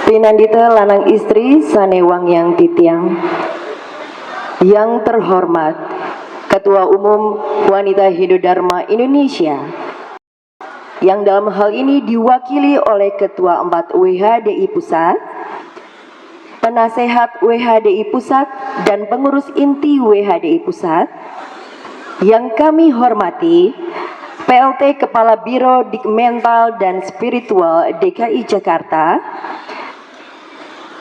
Pinandita lanang istri sanewang yang titiang. Yang terhormat Ketua Umum Wanita Hindu Dharma Indonesia, yang dalam hal ini diwakili oleh Ketua 4 WHDI Pusat, Penasehat WHDI Pusat, dan Pengurus Inti WHDI Pusat. Yang kami hormati PLT Kepala Biro Mental dan Spiritual DKI Jakarta,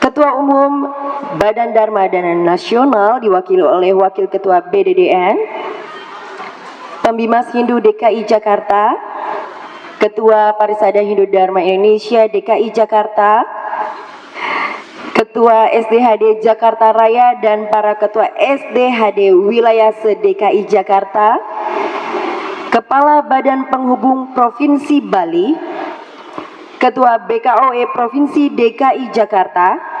Ketua Umum Badan Dharma Dana Nasional diwakili oleh Wakil Ketua BDDN, Pembimas Hindu DKI Jakarta, Ketua Parisada Hindu Dharma Indonesia DKI Jakarta, Ketua SDHD Jakarta Raya dan para Ketua SDHD Wilayah se-DKI Jakarta, Kepala Badan Penghubung Provinsi Bali, Ketua BKOE Provinsi DKI Jakarta,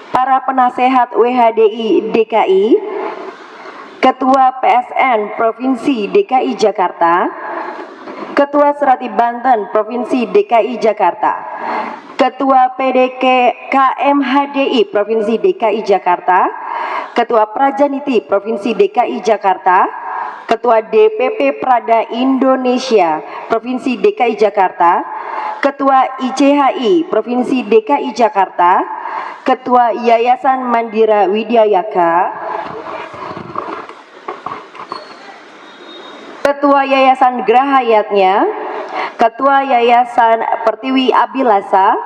para penasehat WHDI DKI, Ketua PSN Provinsi DKI Jakarta, Ketua Serati Banten Provinsi DKI Jakarta, Ketua PDK KMHDI Provinsi DKI Jakarta, Ketua Prajaniti Provinsi DKI Jakarta, Ketua DPP Prada Indonesia Provinsi DKI Jakarta, Ketua ICHI Provinsi DKI Jakarta, Ketua Yayasan Mandira Widyayaka, Ketua Yayasan Grahayatnya, Ketua Yayasan Pertiwi Abilasa,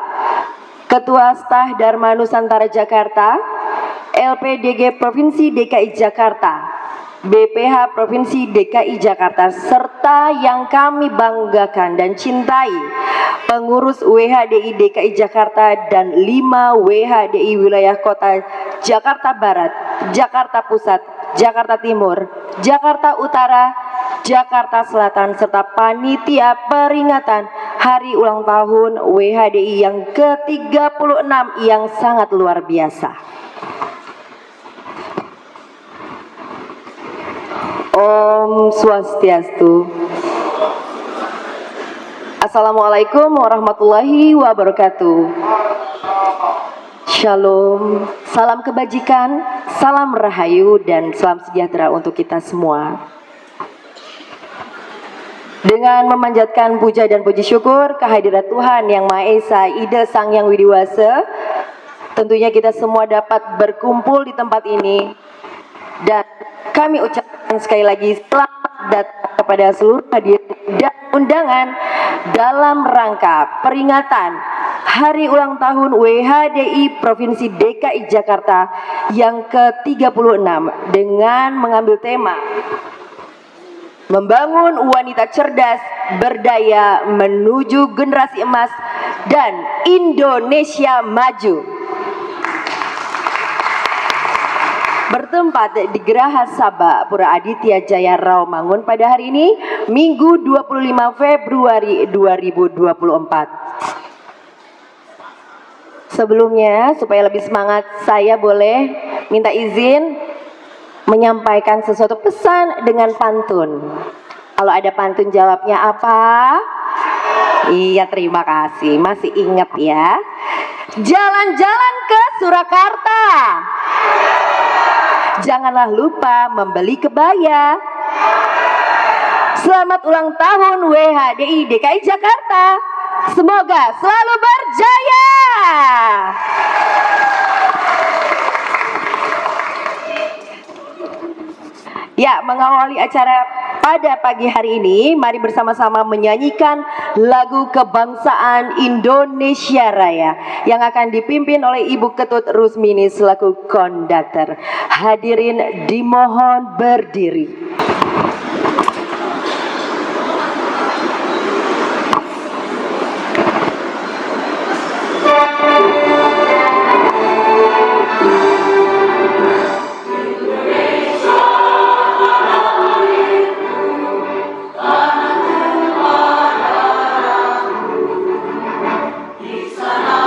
Ketua Staf Dharma Nusantara Jakarta, LPDG Provinsi DKI Jakarta, BPH Provinsi DKI Jakarta, serta yang kami banggakan dan cintai, pengurus WHDI DKI Jakarta dan 5 WHDI wilayah kota Jakarta Barat, Jakarta Pusat, Jakarta Timur, Jakarta Utara, Jakarta Selatan, serta panitia peringatan Hari Ulang Tahun WHDI yang ke-36 yang sangat luar biasa. Om Swastiastu. Assalamualaikum warahmatullahi wabarakatuh. Shalom, salam kebajikan, salam rahayu, dan salam sejahtera untuk kita semua. Dengan memanjatkan puja dan puji syukur kehadirat Tuhan Yang Maha Esa, Ida Sang Yang Widiwasa, tentunya kita semua dapat berkumpul di tempat ini. Dan kami ucapkan sekali lagi selamat datang kepada seluruh hadirin dan undangan dalam rangka peringatan Hari Ulang Tahun WHDI Provinsi DKI Jakarta yang ke-36 dengan mengambil tema Membangun Wanita Cerdas, Berdaya Menuju Generasi Emas dan Indonesia Maju. Bertempat di Geraha Sabha Pura Aditya Jaya Rawamangun pada hari ini, Minggu 25 Februari 2024. Sebelumnya, supaya lebih semangat, saya boleh minta izin menyampaikan sesuatu pesan dengan pantun. Kalau ada pantun jawabnya apa? Iya, terima kasih. Masih ingat ya? Jalan-jalan ke Surakarta. Janganlah lupa membeli kebaya. Selamat ulang tahun WHDI DKI Jakarta. Semoga selalu berjaya. Ya, mengawali acara pada pagi hari ini, mari bersama-sama menyanyikan lagu kebangsaan Indonesia Raya yang akan dipimpin oleh Ibu Ketut Rusmini selaku konduktor. Hadirin dimohon berdiri. Di sana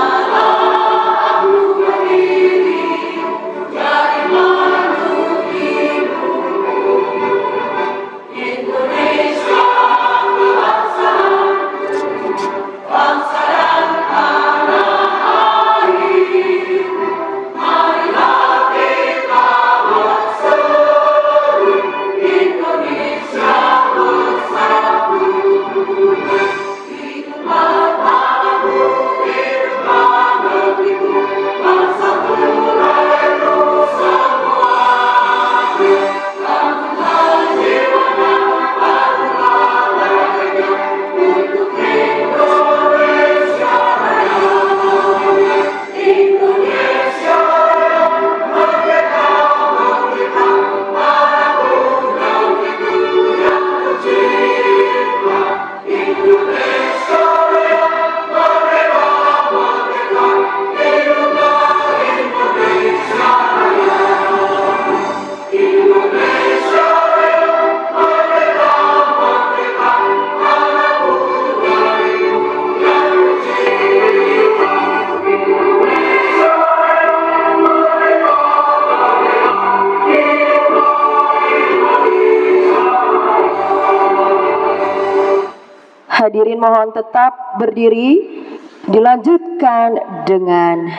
hadirin mohon tetap berdiri. Dilanjutkan dengan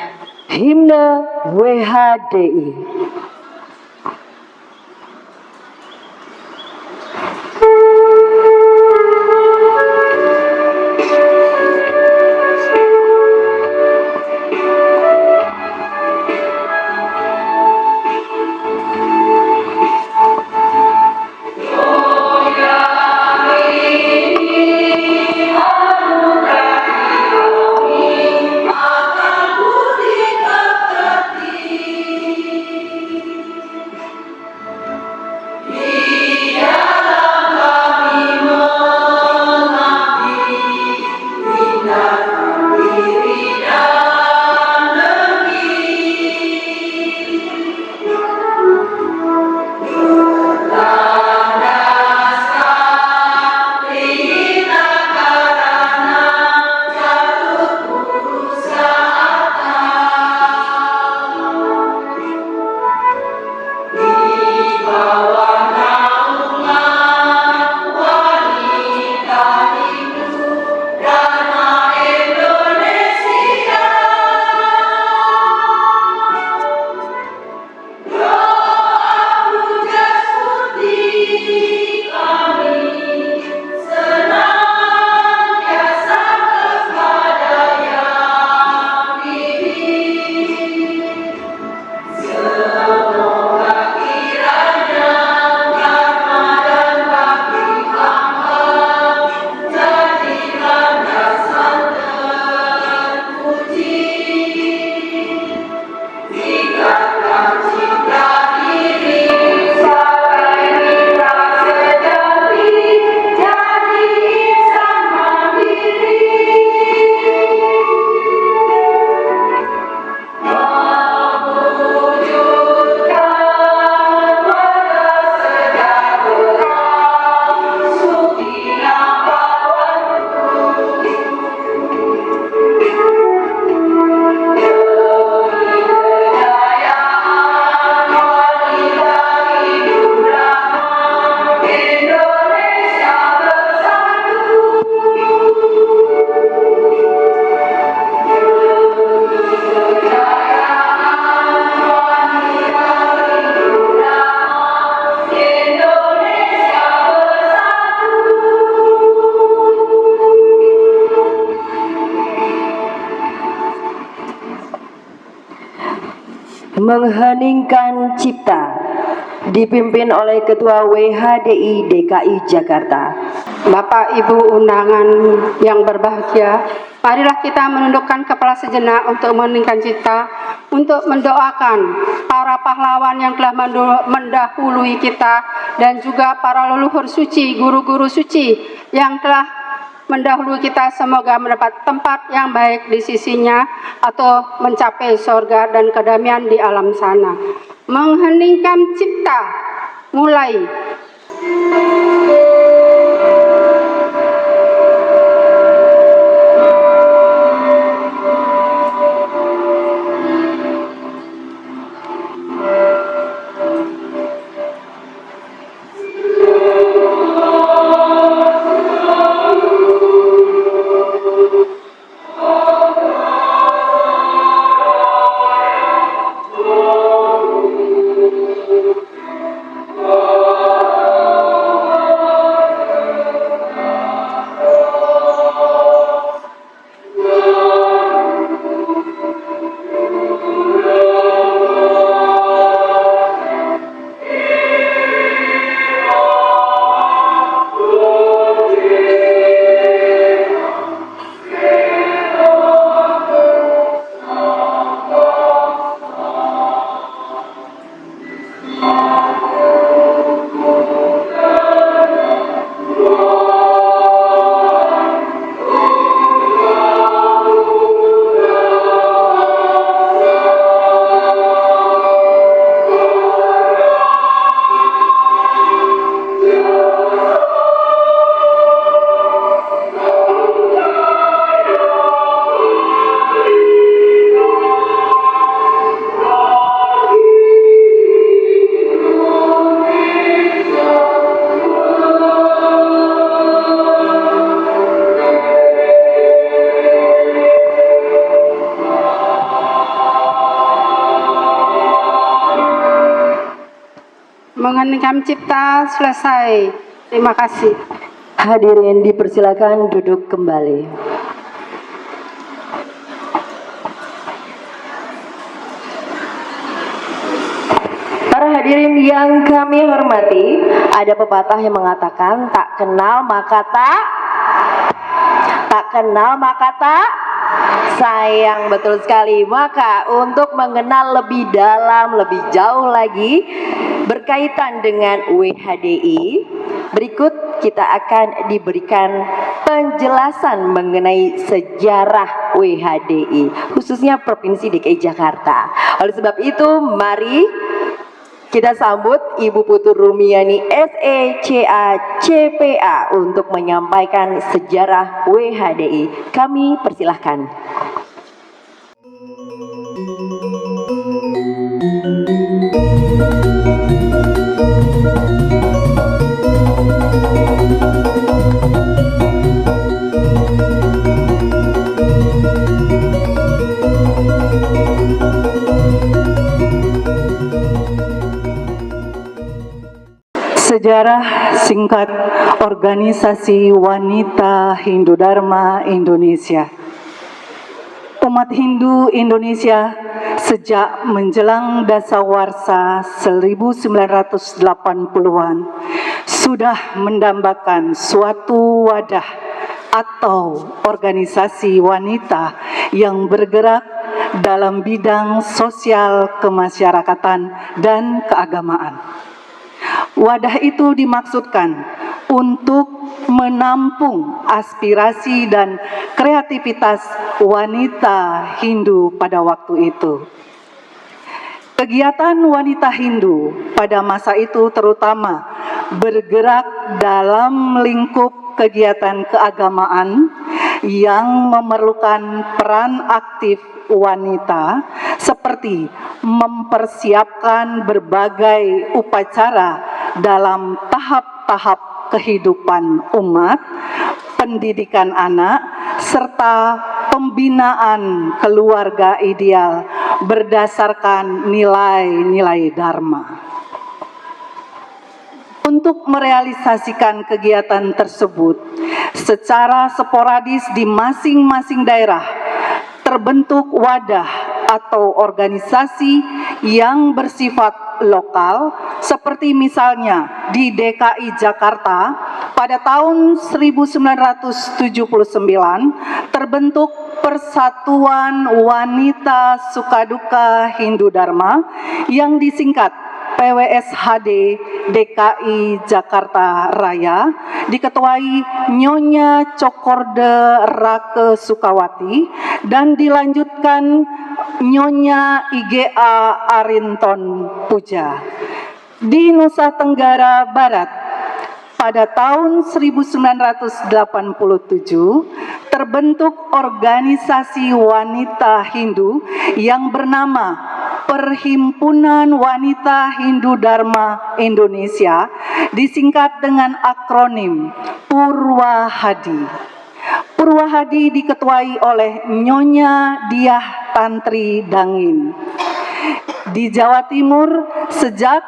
himne WHDI. Mengheningkan Cipta dipimpin oleh Ketua WHDI DKI Jakarta. Bapak Ibu undangan yang berbahagia, marilah kita menundukkan kepala sejenak untuk mengheningkan cipta, untuk mendoakan para pahlawan yang telah mendahului kita dan juga para leluhur suci, guru-guru suci yang telah mendahului kita, semoga mendapat tempat yang baik di sisinya atau mencapai surga dan kedamaian di alam sana. Mengheningkan cipta, mulai. Mengeningkan Cipta selesai. Terima kasih. Hadirin dipersilakan duduk kembali. Para hadirin yang kami hormati, ada pepatah yang mengatakan tak kenal maka tak sayang. Betul sekali. Maka untuk mengenal lebih dalam, lebih jauh lagi berkaitan dengan WHDI, berikut kita akan diberikan penjelasan mengenai sejarah WHDI, khususnya Provinsi DKI Jakarta. Oleh sebab itu, mari kita sambut Ibu Putu Rumiani SECA CPA untuk menyampaikan sejarah WHDI. Kami persilahkan. Sejarah singkat Organisasi Wanita Hindu Dharma Indonesia. Umat Hindu Indonesia sejak menjelang dasawarsa 1980-an sudah mendambakan suatu wadah atau organisasi wanita yang bergerak dalam bidang sosial kemasyarakatan dan keagamaan. Wadah itu dimaksudkan untuk menampung aspirasi dan kreativitas wanita Hindu pada waktu itu. Kegiatan wanita Hindu pada masa itu terutama bergerak dalam lingkup kegiatan keagamaan yang memerlukan peran aktif wanita seperti mempersiapkan berbagai upacara dalam tahap-tahap kehidupan umat, pendidikan anak, serta pembinaan keluarga ideal berdasarkan nilai-nilai Dharma. Untuk merealisasikan kegiatan tersebut secara sporadis di masing-masing daerah, terbentuk wadah atau organisasi yang bersifat lokal, seperti misalnya di DKI Jakarta pada tahun 1979 terbentuk Persatuan Wanita Sukaduka Hindu Dharma yang disingkat PWSHD DKI Jakarta Raya, diketuai Nyonya Cokorde Rake Sukawati dan dilanjutkan Nyonya IGA Arinton Puja. Di Nusa Tenggara Barat pada tahun 1987 terbentuk organisasi wanita Hindu yang bernama Perhimpunan Wanita Hindu Dharma Indonesia, disingkat dengan akronim Purwahadi. Purwahadi diketuai oleh Nyonya Diah Tantri Dangin. Di Jawa Timur sejak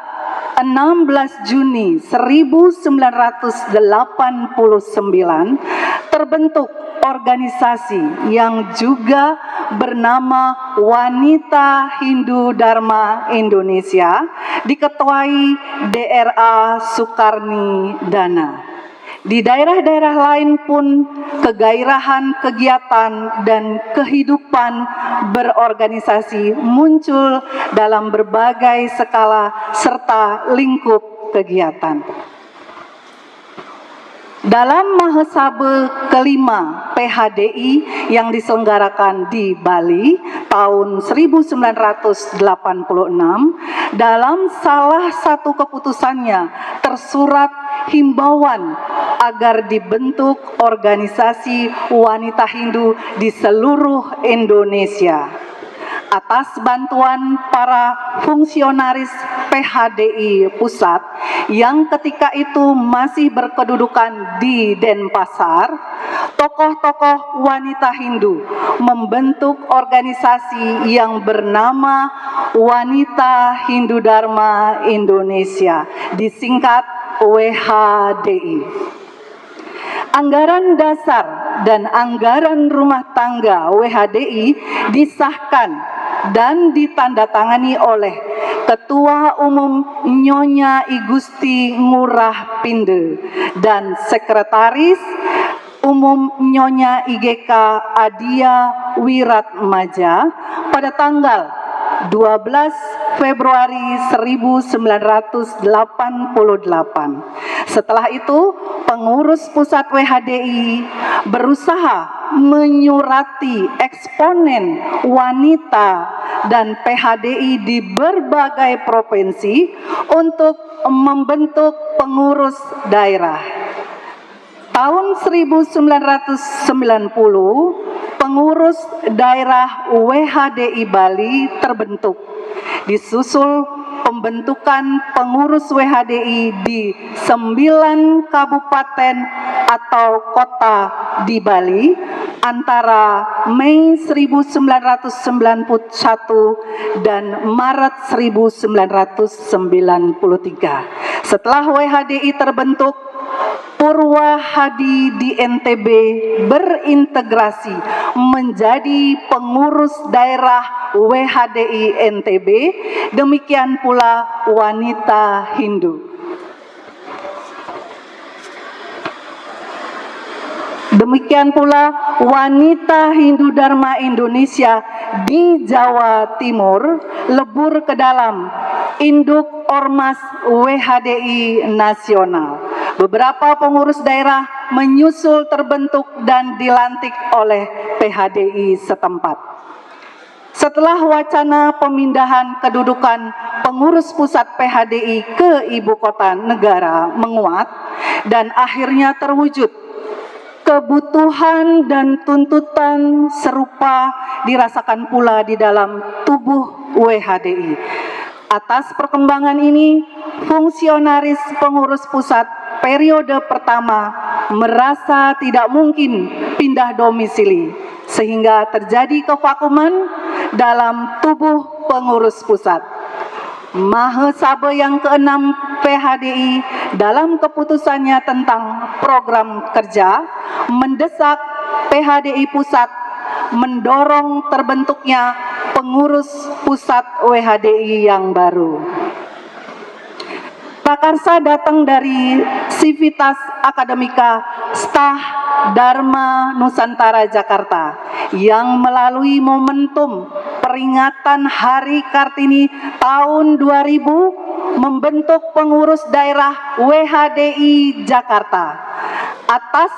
16 Juni 1989 terbentuk organisasi yang juga bernama Wanita Hindu Dharma Indonesia, diketuai DRA Sukarni Dana. Di daerah-daerah lain pun kegairahan kegiatan dan kehidupan berorganisasi muncul dalam berbagai skala serta lingkup kegiatan. Dalam Mahasabeh kelima PHDI yang diselenggarakan di Bali tahun 1986, dalam salah satu keputusannya tersurat himbauan agar dibentuk organisasi wanita Hindu di seluruh Indonesia. Atas bantuan para fungsionaris PHDI pusat yang ketika itu masih berkedudukan di Denpasar, tokoh-tokoh wanita Hindu membentuk organisasi yang bernama Wanita Hindu Dharma Indonesia, disingkat WHDI. Anggaran dasar dan anggaran rumah tangga WHDI disahkan dan ditandatangani oleh Ketua Umum Nyonya Igusti Ngurah Pinde dan Sekretaris Umum Nyonya IGK Adia Wiratmaja pada tanggal 12 Februari 1988. Setelah itu, pengurus pusat WHDI berusaha menyurati eksponen wanita dan PHDI di berbagai provinsi untuk membentuk pengurus daerah. Tahun 1990, pengurus daerah WHDI Bali terbentuk. Disusul pembentukan pengurus WHDI di 9 kabupaten atau kota di Bali antara Mei 1991 dan Maret 1993. Setelah WHDI terbentuk, Purwahadi di NTB berintegrasi menjadi pengurus daerah WHDI NTB, demikian pula wanita Hindu. Demikian pula wanita Hindu Dharma Indonesia di Jawa Timur lebur ke dalam induk Ormas WHDI Nasional. Beberapa pengurus daerah menyusul terbentuk dan dilantik oleh PHDI setempat. Setelah wacana pemindahan kedudukan pengurus pusat PHDI ke ibu kota negara menguat dan akhirnya terwujud, kebutuhan dan tuntutan serupa dirasakan pula di dalam tubuh WHDI. Atas perkembangan ini, fungsionaris pengurus pusat periode pertama merasa tidak mungkin pindah domisili, sehingga terjadi kevakuman dalam tubuh pengurus pusat. Mahasabha yang ke-6 PHDI dalam keputusannya tentang program kerja mendesak PHDI pusat mendorong terbentuknya pengurus pusat WHDI yang baru. Prakarsa datang dari Civitas Akademika Stah Dharma Nusantara Jakarta yang melalui momentum peringatan Hari Kartini tahun 2000 membentuk pengurus daerah WHDI Jakarta. Atas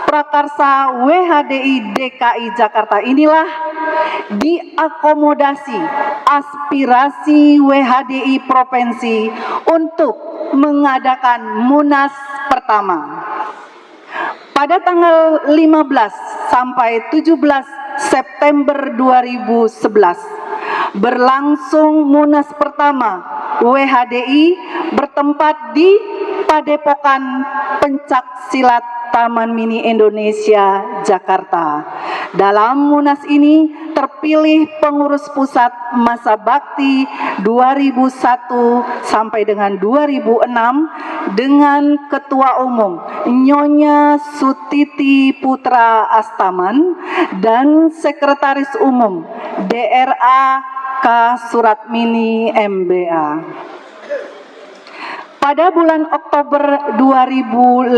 prakarsa WHDI DKI Jakarta inilah diakomodasi aspirasi WHDI provinsi untuk mengadakan Munas pertama. Pada tanggal 15 sampai 17 September 2011 berlangsung Munas pertama WHDI bertempat di Padepokan Pencak Silat Taman Mini Indonesia, Jakarta. Dalam Munas ini terpilih pengurus pusat masa bakti 2001 sampai dengan 2006 dengan Ketua Umum Nyonya Sutiti Putra Astaman dan Sekretaris Umum DRA K. Suratmini MBA. Pada bulan Oktober 2005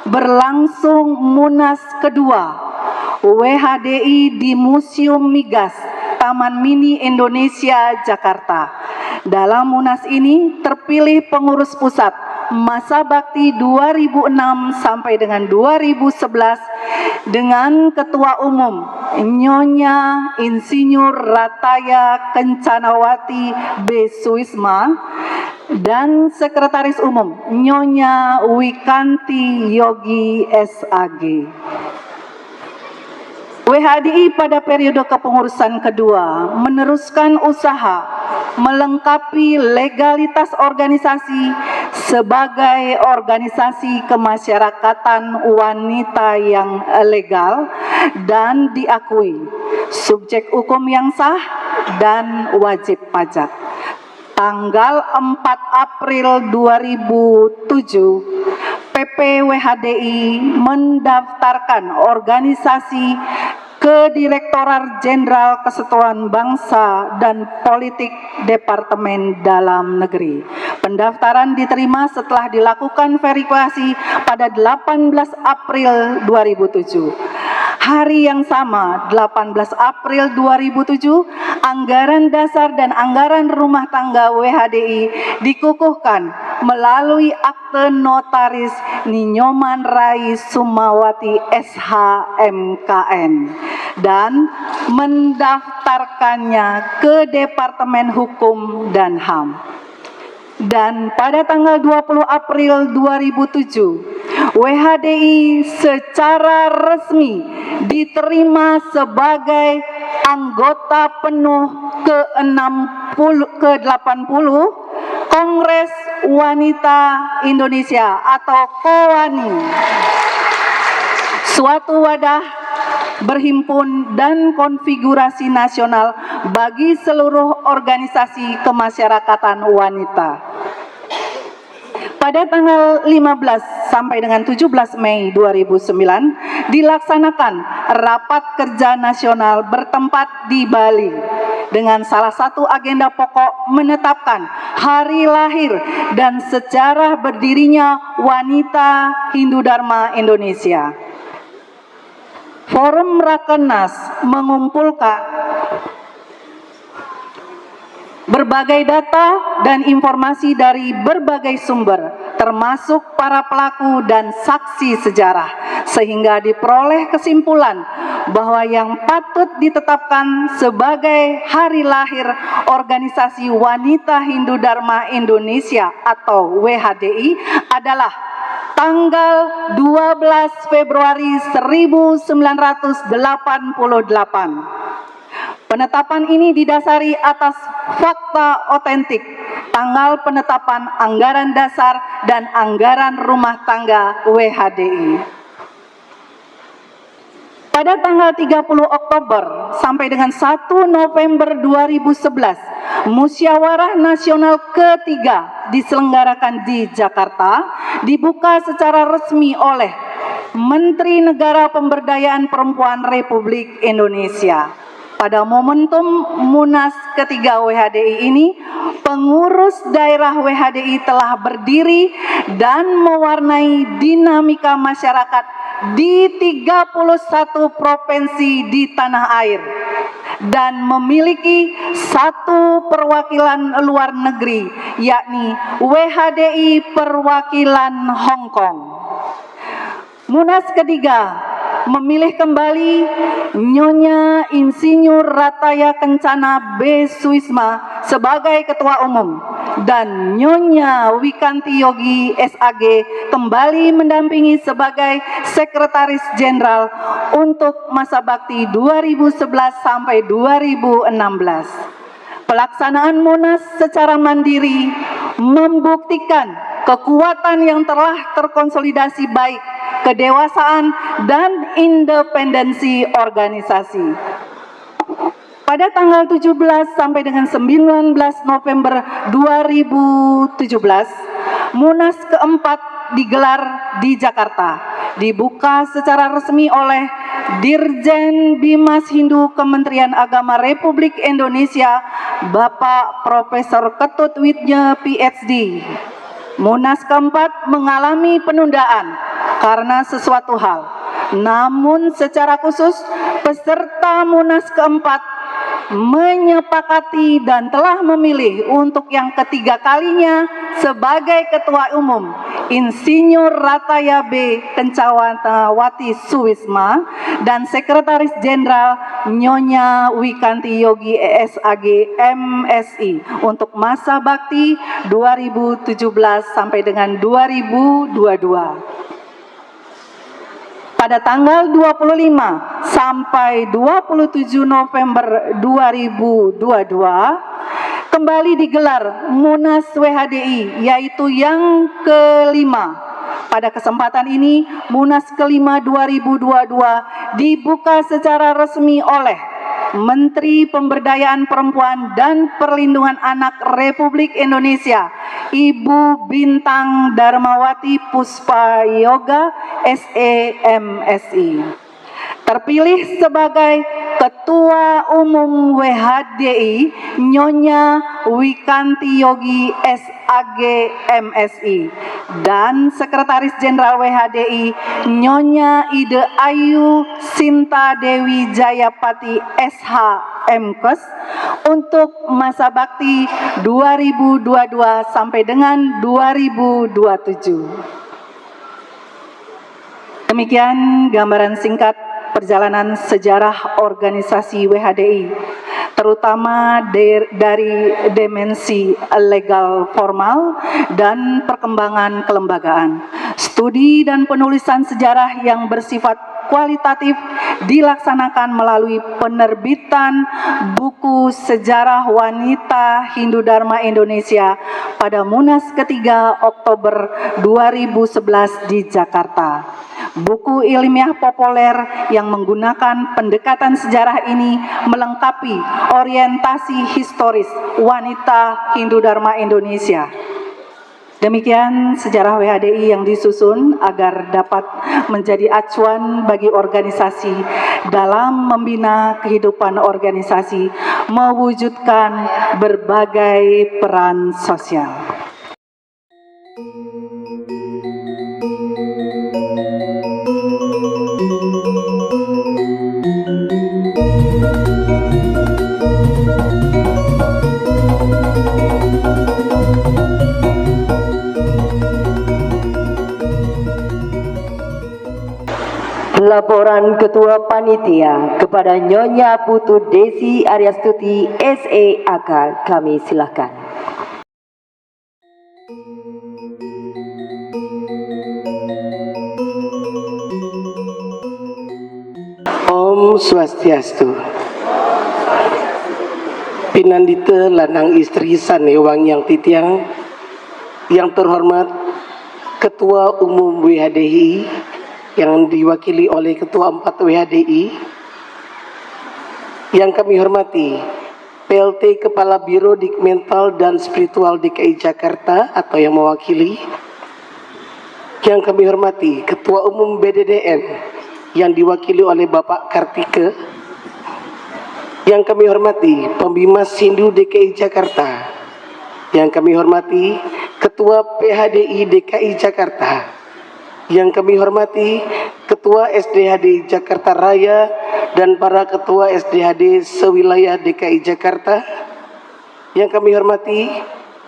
berlangsung Munas kedua WHDI di Museum Migas Taman Mini Indonesia Jakarta. Dalam Munas ini terpilih pengurus pusat masa bakti 2006 sampai dengan 2011 dengan Ketua Umum Nyonya Insinyur Rataya Kencanawati B. Suisma dan Sekretaris Umum Nyonya Wikanti Yogi SAG. WHDI pada periode kepengurusan kedua meneruskan usaha melengkapi legalitas organisasi sebagai organisasi kemasyarakatan wanita yang legal dan diakui, subjek hukum yang sah dan wajib pajak. Tanggal 4 April 2007, PPWHDI mendaftarkan organisasi ke Direktorat Jenderal Kesatuan Bangsa dan Politik Departemen Dalam Negeri. Pendaftaran diterima setelah dilakukan verifikasi pada 18 April 2007. Hari yang sama, 18 April 2007, anggaran dasar dan anggaran rumah tangga WHDI dikukuhkan melalui akte notaris Ninyoman Rai Sumawati SHMKN dan mendaftarkannya ke Departemen Hukum dan HAM. Dan pada tanggal 20 April 2007, WHDI secara resmi diterima sebagai anggota penuh ke-80 Kongres Wanita Indonesia atau KOWANI, suatu wadah berhimpun dan konfigurasi nasional bagi seluruh organisasi kemasyarakatan wanita. Pada tanggal 15 sampai dengan 17 Mei 2009 dilaksanakan rapat kerja nasional bertempat di Bali dengan salah satu agenda pokok menetapkan hari lahir dan sejarah berdirinya Wanita Hindu Dharma Indonesia. Forum Rakernas mengumpulkan berbagai data dan informasi dari berbagai sumber, termasuk para pelaku dan saksi sejarah, sehingga diperoleh kesimpulan bahwa yang patut ditetapkan sebagai hari lahir Organisasi Wanita Hindu Dharma Indonesia atau WHDI adalah tanggal 12 Februari 1988. Penetapan ini didasari atas fakta otentik, tanggal penetapan anggaran dasar dan anggaran rumah tangga WHDI. Pada tanggal 30 Oktober sampai dengan 1 November 2011, Musyawarah Nasional ketiga diselenggarakan di Jakarta, dibuka secara resmi oleh Menteri Negara Pemberdayaan Perempuan Republik Indonesia. Pada momentum Munas ketiga WHDI ini, pengurus daerah WHDI telah berdiri dan mewarnai dinamika masyarakat di 31 provinsi di tanah air dan memiliki satu perwakilan luar negeri, yakni WHDI Perwakilan Hong Kong. Munas ketiga memilih kembali Nyonya Insinyur Rataya Kencana B. Suisma sebagai Ketua Umum dan Nyonya Wikanti Yogi SAG kembali mendampingi sebagai Sekretaris Jenderal untuk masa bakti 2011 sampai 2016. Pelaksanaan Munas secara mandiri membuktikan kekuatan yang telah terkonsolidasi baik, kedewasaan, dan independensi organisasi. Pada tanggal 17 sampai dengan 19 November 2017, Munas keempat digelar di Jakarta, dibuka secara resmi oleh Dirjen Bimas Hindu Kementerian Agama Republik Indonesia, Bapak Profesor Ketut Widya PhD. Munas keempat mengalami penundaan karena sesuatu hal. Namun secara khusus peserta Munas keempat menyepakati dan telah memilih untuk yang ketiga kalinya sebagai Ketua Umum Insinyur Rataya B. Kencawati Suisma dan Sekretaris Jenderal Nyonya Wikanti Yogi SAG MSI untuk masa bakti 2017 sampai dengan 2022. pada tanggal 25 sampai 27 November 2022 kembali digelar Munas WHDI, yaitu yang kelima. Pada kesempatan ini, Munas kelima 2022 dibuka secara resmi oleh Menteri Pemberdayaan Perempuan dan Perlindungan Anak Republik Indonesia, Ibu Bintang Darmawati Puspayoga, SEMSI. Terpilih sebagai Ketua Umum WHDI, Nyonya Wikanti Yogi SAG MSI, dan Sekretaris Jenderal WHDI, Nyonya Ide Ayu Sinta Dewi Jayapati SH MKes untuk masa bakti 2022 sampai dengan 2027. Demikian gambaran singkat perjalanan sejarah organisasi WHDI, terutama dari dimensi legal formal dan perkembangan kelembagaan. Studi dan penulisan sejarah yang bersifat kualitatif dilaksanakan melalui penerbitan buku Sejarah Wanita Hindu Dharma Indonesia pada Munas ketiga Oktober 2011 di Jakarta. Buku ilmiah populer yang menggunakan pendekatan sejarah ini melengkapi orientasi historis wanita Hindu Dharma Indonesia. Demikian sejarah WHDI yang disusun agar dapat menjadi acuan bagi organisasi dalam membina kehidupan organisasi, mewujudkan berbagai peran sosial. Laporan Ketua Panitia kepada Nyonya Putu Desi Aryastuti SEAK, kami silakan. Om Swastiastu. Pinandita lanang istri sanewang yang titiang, yang terhormat Ketua Umum WHDI yang diwakili oleh Ketua 4 WHDI, yang kami hormati PLT Kepala Biro Mental dan Spiritual DKI Jakarta atau yang mewakili, yang kami hormati Ketua Umum BDDN yang diwakili oleh Bapak Kartika, yang kami hormati Pembimas Hindu DKI Jakarta, yang kami hormati Ketua PHDI DKI Jakarta, yang kami hormati Ketua SDHD Jakarta Raya dan para Ketua SDHD sewilayah DKI Jakarta, yang kami hormati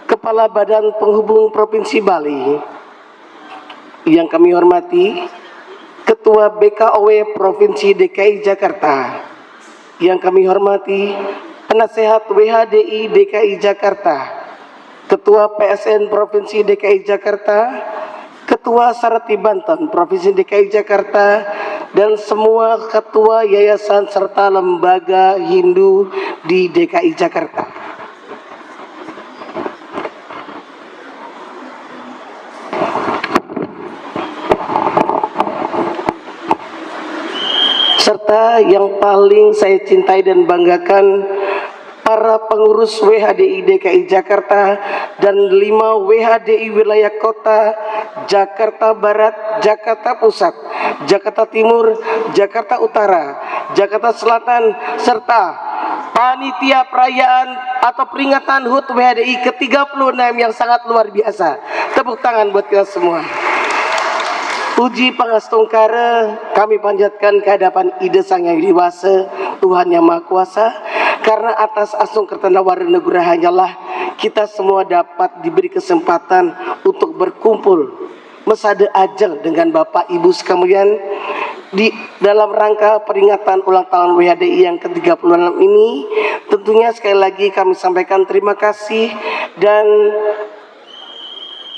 Kepala Badan Penghubung Provinsi Bali, yang kami hormati Ketua BKOW Provinsi DKI Jakarta, yang kami hormati Penasehat WHDI DKI Jakarta, Ketua PSN Provinsi DKI Jakarta, Ketua Sarati Banten Provinsi DKI Jakarta, dan semua ketua yayasan serta lembaga Hindu di DKI Jakarta. Serta yang paling saya cintai dan banggakan, para pengurus WHDI DKI Jakarta dan 5 WHDI wilayah kota Jakarta Barat, Jakarta Pusat, Jakarta Timur, Jakarta Utara, Jakarta Selatan, serta panitia perayaan atau peringatan HUT WHDI ke-36 yang sangat luar biasa. Tepuk tangan buat kita semua. Puji pangastungkara kami panjatkan ke hadapan Ida Sang Yang Dewasa, Tuhan Yang Maha Kuasa, karena atas asung kertanawara negara hanyalah kita semua dapat diberi kesempatan untuk berkumpul mesada ajeng dengan Bapak Ibu sekalian di dalam rangka peringatan ulang tahun WHDI yang ke-36 ini. Tentunya sekali lagi kami sampaikan terima kasih dan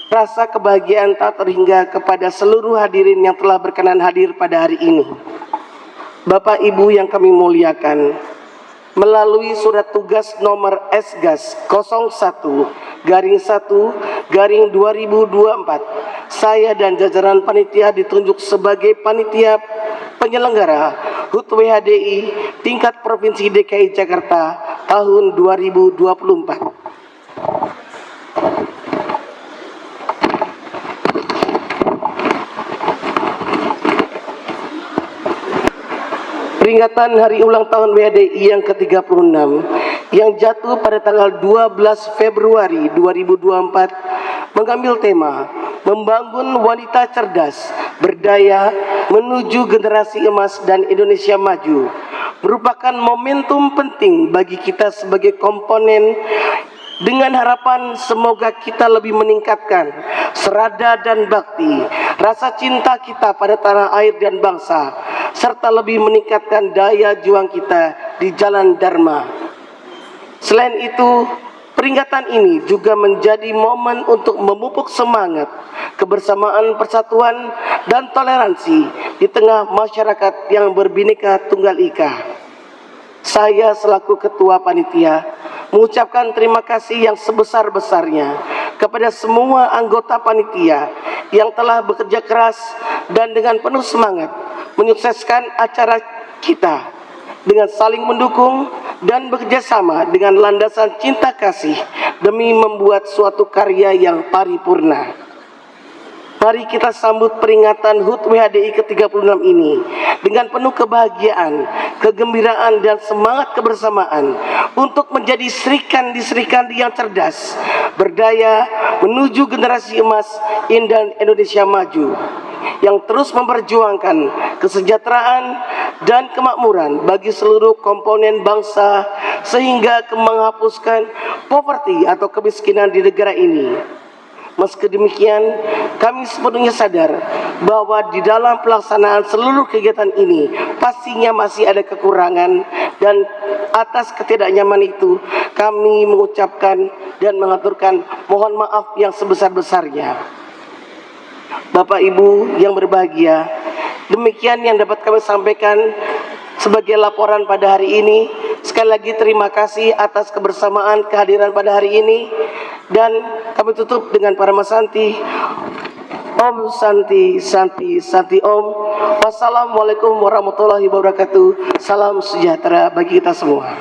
Rasa kebahagiaan tak terhingga kepada seluruh hadirin yang telah berkenan hadir pada hari ini. Bapak Ibu yang kami muliakan, melalui surat tugas nomor SGAS 01-1/2024, saya dan jajaran panitia ditunjuk sebagai panitia penyelenggara HUT WHDI tingkat Provinsi DKI Jakarta tahun 2024. Peringatan Hari Ulang Tahun WHDI yang ke-36 yang jatuh pada tanggal 12 Februari 2024 mengambil tema Membangun Wanita Cerdas, Berdaya, Menuju Generasi Emas dan Indonesia Maju, merupakan momentum penting bagi kita sebagai komponen, dengan harapan semoga kita lebih meningkatkan serada dan bakti, rasa cinta kita pada tanah air dan bangsa, serta lebih meningkatkan daya juang kita di jalan Dharma. Selain itu, peringatan ini juga menjadi momen untuk memupuk semangat, kebersamaan, persatuan, dan toleransi di tengah masyarakat yang berbineka tunggal ika. Saya selaku Ketua Panitia mengucapkan terima kasih yang sebesar-besarnya kepada semua anggota panitia yang telah bekerja keras dan dengan penuh semangat menyukseskan acara kita dengan saling mendukung dan bekerja sama dengan landasan cinta kasih demi membuat suatu karya yang paripurna. Mari kita sambut peringatan HUT WHDI ke-36 ini dengan penuh kebahagiaan, kegembiraan, dan semangat kebersamaan untuk menjadi Sri-Kandi yang cerdas, berdaya, menuju generasi emas dan Indonesia maju, yang terus memperjuangkan kesejahteraan dan kemakmuran bagi seluruh komponen bangsa sehingga menghapuskan poverty atau kemiskinan di negara ini. Meski demikian, kami sepenuhnya sadar bahwa di dalam pelaksanaan seluruh kegiatan ini pastinya masih ada kekurangan, dan atas ketidaknyamanan itu kami mengucapkan dan mengaturkan mohon maaf yang sebesar-besarnya. Bapak Ibu yang berbahagia, demikian yang dapat kami sampaikan sebagai laporan pada hari ini. Sekali lagi terima kasih atas kebersamaan kehadiran pada hari ini, dan kami tutup dengan Paramasanti. Om Santi Santi Santi Om. Wassalamualaikum warahmatullahi wabarakatuh. Salam sejahtera bagi kita semua.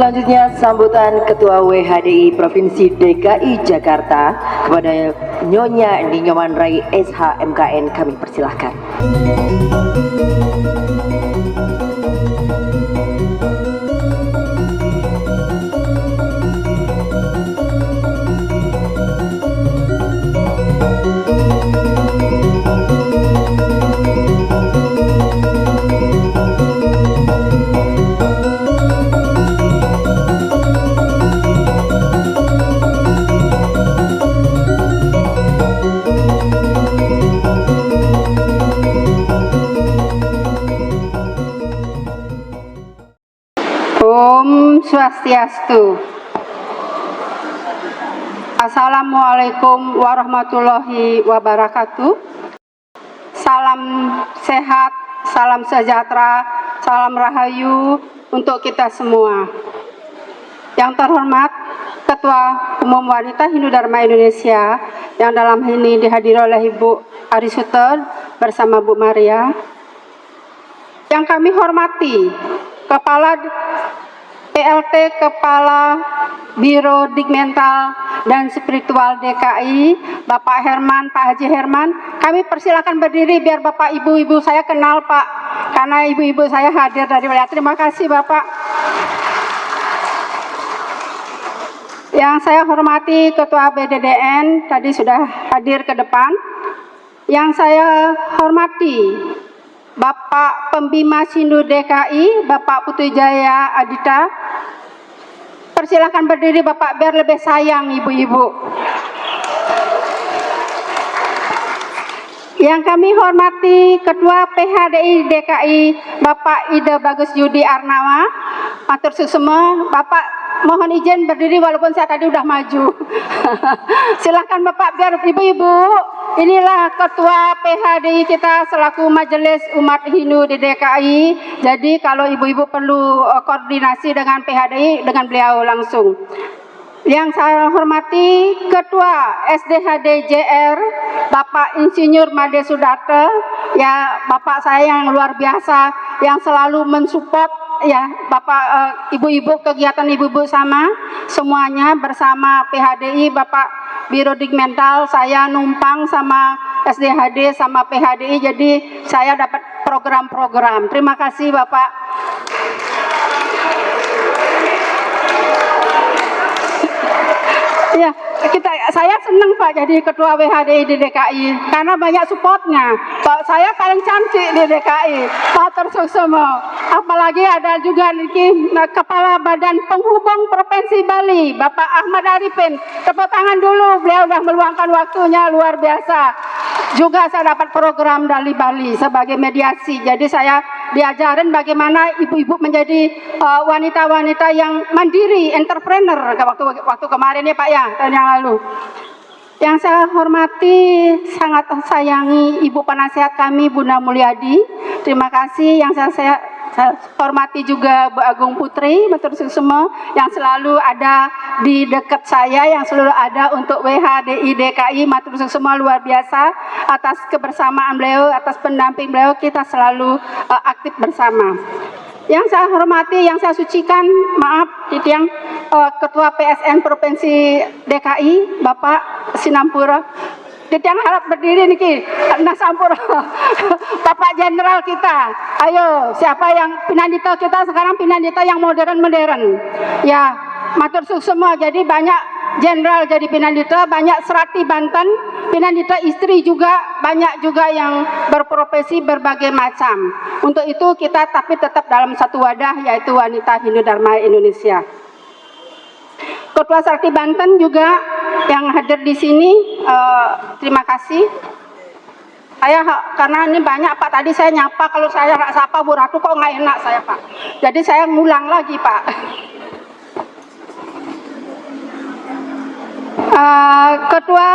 Selanjutnya sambutan Ketua WHDI Provinsi DKI Jakarta kepada Nyonya Ninyoman Rai SH MKN, kami persilahkan. Om Swastiastu. Assalamualaikum warahmatullahi wabarakatuh. Salam sehat, salam sejahtera, salam rahayu untuk kita semua. Yang terhormat Ketua Umum Wanita Hindu Dharma Indonesia yang dalam ini dihadiri oleh Ibu Arisuter bersama Bu Maria. Yang kami hormati Kepala PLT Kepala Biro Dikmental dan Spiritual DKI, Bapak Herman, Pak Haji Herman. Kami persilakan berdiri biar Bapak Ibu-ibu saya kenal Pak, karena ibu-ibu saya hadir dari wilayah. Terima kasih Bapak. Yang saya hormati Ketua BDDN tadi sudah hadir ke depan. Yang saya hormati Bapak Pembina Sindu DKI, Bapak Putrijaya Adita. Persilakan berdiri Bapak biar lebih sayang ibu-ibu. Yang kami hormati Ketua PHDI DKI, Bapak Ida Bagus Yudi Arnawa. Matur suksema, Bapak mohon izin berdiri walaupun saya tadi udah maju. Silakan Bapak biar ibu-ibu. Inilah Ketua PHDI kita selaku Majelis Umat Hindu di DKI. Jadi kalau ibu-ibu perlu koordinasi dengan PHDI, dengan beliau langsung. Yang saya hormati Ketua SDHDJR Bapak Insinyur Made Sudarta, ya Bapak saya yang luar biasa yang selalu mensupport ya Bapak ibu-ibu, kegiatan ibu-ibu sama semuanya bersama PHDI, Bapak Biro Dikmental, saya numpang sama SDHD sama PHDI, jadi saya dapat program-program. Terima kasih Bapak. Ya, saya senang Pak jadi ketua WHDI di DKI karena banyak supportnya. Pak, saya paling cantik di DKI. Pak tersuksema. Apalagi ada juga nih Kepala Badan Penghubung Provinsi Bali, Bapak Ahmad Arifin. Tepuk tangan dulu, beliau sudah meluangkan waktunya luar biasa. Juga saya dapat program dari Bali sebagai mediasi. Jadi saya diajarin bagaimana ibu-ibu menjadi wanita-wanita yang mandiri, entrepreneur waktu kemarin ya Pak ya, tahun yang lalu. Yang saya hormati, sangat sayangi Ibu Penasihat kami Bunda Mulyadi. Terima kasih. Yang saya hormati juga Bu Agung Putri, matur suksema yang selalu ada di dekat saya, yang selalu ada untuk WHDI DKI, matur suksema luar biasa atas kebersamaan beliau, atas pendamping beliau, kita selalu aktif bersama. Yang saya hormati, yang saya sucikan, maaf, yang Ketua PSN Provinsi DKI, Bapak Sinampura. Yang harap berdiri niki, nah sampur Bapak Jenderal kita. Ayo, siapa yang pinandita kita sekarang, pinandita yang modern-modern. Ya, matur suksema. Jadi banyak jenderal jadi pinandita, banyak serati Banten, pinandita istri juga, banyak juga yang berprofesi berbagai macam. Untuk itu kita tapi tetap dalam satu wadah, yaitu Wanita Hindu Dharma Indonesia. Ketua Sakti Banten juga yang hadir di sini, terima kasih. Saya karena ini banyak Pak, tadi saya nyapa, kalau saya nggak sapa Bu Ratu kok nggak enak saya Pak. Jadi saya ngulang lagi Pak. Ketua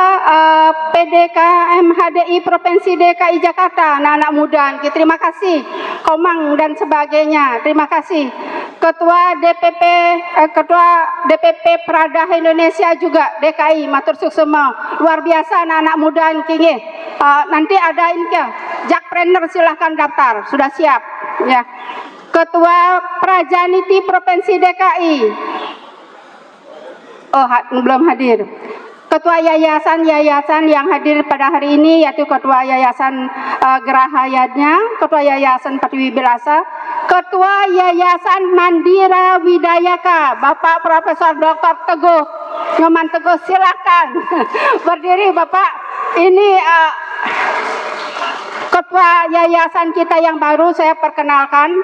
PDKM HDI Provinsi DKI Jakarta, anak-anak muda, terima kasih. Komang dan sebagainya, terima kasih. Ketua DPP Prada Indonesia juga DKI, matur suksema, luar biasa anak-anak muda kini. Nanti ada ini ya, Jakpreneur silahkan daftar, sudah siap. Ya. Ketua Prajaniti Provinsi DKI. Oh, belum hadir. Ketua yayasan yang hadir pada hari ini yaitu Ketua Yayasan Gerahayatnya, Ketua Yayasan Pertiwi Bilasa, Ketua Yayasan Mandira Widayaka, Bapak Profesor Dr. Teguh Nyoman Teguh, silakan berdiri Bapak. Ini Ketua yayasan kita yang baru saya perkenalkan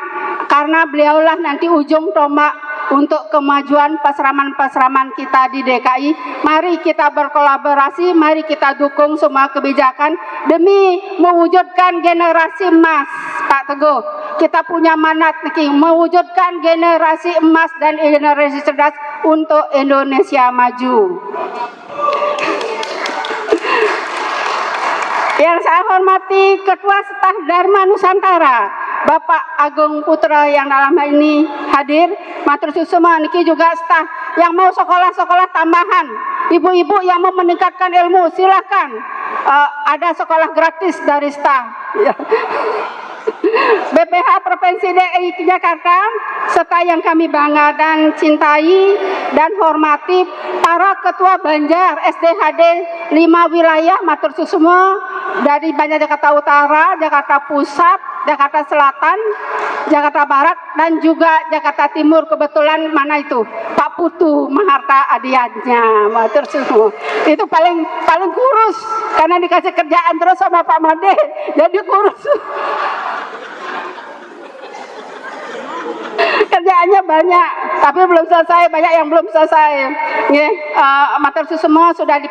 karena beliaulah nanti ujung tombak untuk kemajuan peseraman-peseraman kita di DKI. Mari kita berkolaborasi, mari kita dukung semua kebijakan demi mewujudkan generasi emas, Pak Teguh. Kita punya manat mewujudkan generasi emas dan generasi cerdas untuk Indonesia maju. Yang saya hormati Ketua Staf Dharma Nusantara, Bapak Agung Putra yang dalam hal ini hadir, matur suksema. Niki juga staf yang mau sekolah-sekolah tambahan, ibu-ibu yang mau meningkatkan ilmu, silakan. Ada sekolah gratis dari staf. BPH Provinsi DKI Jakarta, serta yang kami bangga dan cintai dan hormati para Ketua Banjar SDHD 5 wilayah matur suwun semua dari Banjar Jakarta Utara, Jakarta Pusat, Jakarta Selatan, Jakarta Barat, dan juga Jakarta Timur. Kebetulan mana itu Pak Putu Maharta Adiannya, matur suwun. Itu paling kurus karena dikasih kerjaan terus sama Pak Made, jadi kurus. Kerjaannya banyak, tapi belum selesai, banyak yang belum selesai. Matur suwun semua sudah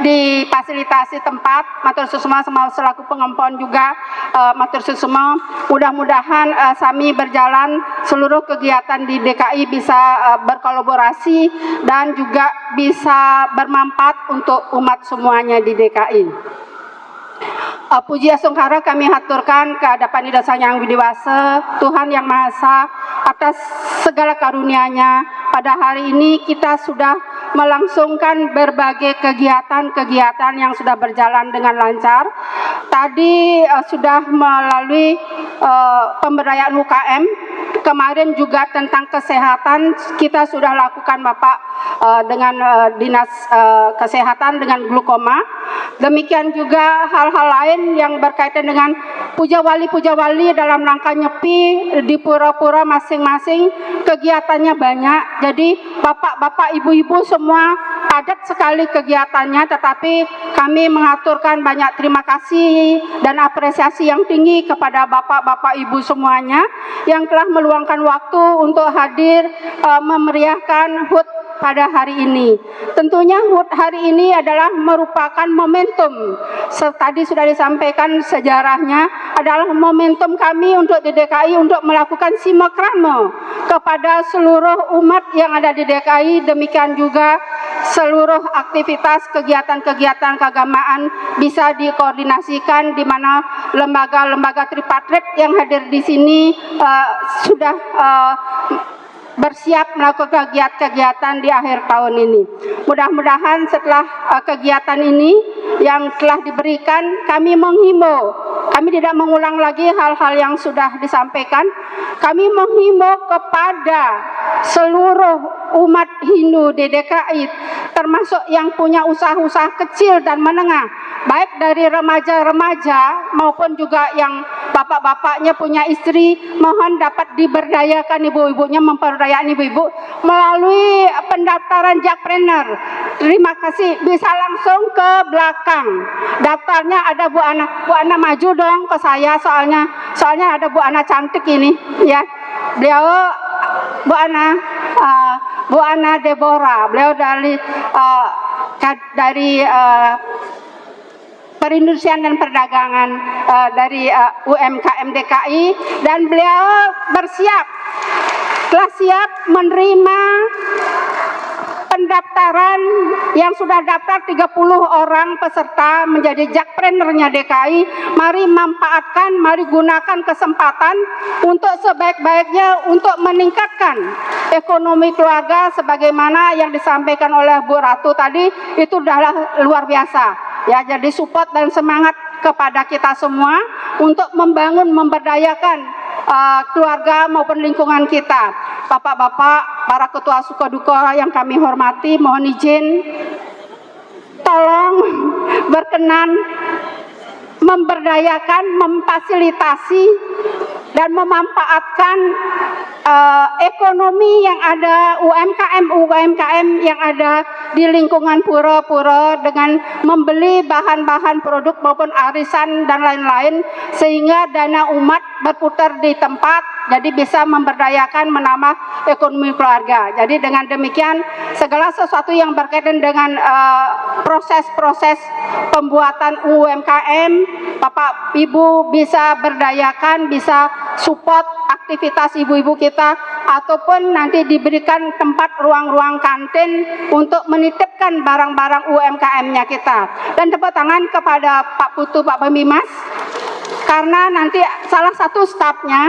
difasilitasi tempat, matur suwun semua sama selaku pengempon juga, matur suwun semua. Mudah-mudahan sami berjalan seluruh kegiatan di DKI bisa berkolaborasi dan juga bisa bermanfaat untuk umat semuanya di DKI. Puji asungkara kami haturkan ke hadapan Ida Sang Yang Widiwasa, Tuhan Yang Maha Esa, atas segala karunia-Nya. Pada hari ini kita sudah melangsungkan berbagai kegiatan-kegiatan yang sudah berjalan dengan lancar. Tadi sudah melalui pemberdayaan UKM, kemarin juga tentang kesehatan kita sudah lakukan Bapak dengan Dinas Kesehatan dengan glukoma. Demikian juga hal-hal lain yang berkaitan dengan puja wali dalam rangka nyepi di pura-pura masing-masing, kegiatannya banyak. Jadi bapak-bapak, ibu-ibu semua padat sekali kegiatannya, tetapi kami mengaturkan banyak terima kasih dan apresiasi yang tinggi kepada bapak-bapak ibu semuanya yang telah meluangkan waktu untuk hadir memeriahkan HUT pada hari ini. Tentunya HUT hari ini adalah merupakan momentum. Tadi sudah disampaikan sejarahnya, adalah momentum kami untuk di DKI untuk melakukan simakrama kepada seluruh umat yang ada di DKI. Demikian juga seluruh aktivitas kegiatan-kegiatan keagamaan bisa dikoordinasikan, di mana lembaga-lembaga tripartit yang hadir di sini sudah bersiap melakukan kegiatan-kegiatan di akhir tahun ini. Mudah-mudahan setelah kegiatan ini yang telah diberikan, kami menghimbau, kami tidak mengulang lagi hal-hal yang sudah disampaikan. Kami menghimbau kepada seluruh umat Hindu di DKI, termasuk yang punya usaha-usaha kecil dan menengah, baik dari remaja-remaja maupun juga yang bapak-bapaknya punya istri, mohon dapat diberdayakan ibu-ibunya, memperdayaan ibu-ibu melalui pendaftaran Jakpreneur. Terima kasih, bisa langsung ke belakang. Daftarnya ada Bu Ana. Bu Ana maju dong ke saya, soalnya ada Bu Ana cantik ini ya. Beliau Bu Ana Deborah, beliau dari Perindustrian dan Perdagangan dari UMKM DKI, dan beliau telah siap menerima pendaftaran yang sudah daftar 30 orang peserta menjadi Jakpreneurnya DKI. Mari manfaatkan, mari gunakan kesempatan untuk sebaik-baiknya untuk meningkatkan ekonomi keluarga sebagaimana yang disampaikan oleh Bu Ratu tadi. Itu adalah luar biasa ya. Jadi support dan semangat kepada kita semua untuk membangun, memberdayakan keluarga maupun lingkungan kita. Bapak-bapak, para ketua suka duka yang kami hormati, mohon izin tolong berkenan memberdayakan, memfasilitasi dan memanfaatkan ekonomi yang ada, UMKM yang ada di lingkungan pura-pura dengan membeli bahan-bahan produk maupun arisan dan lain-lain, sehingga dana umat berputar di tempat, jadi bisa memberdayakan, menambah ekonomi keluarga. Jadi dengan demikian segala sesuatu yang berkaitan dengan proses-proses pembuatan UMKM, Bapak Ibu bisa berdayakan, bisa support aktivitas ibu-ibu kita, ataupun nanti diberikan tempat ruang-ruang kantin untuk menitipkan barang-barang UMKM-nya kita. Dan tepuk tangan kepada Pak Putu, Pak Pemimas, karena nanti salah satu stafnya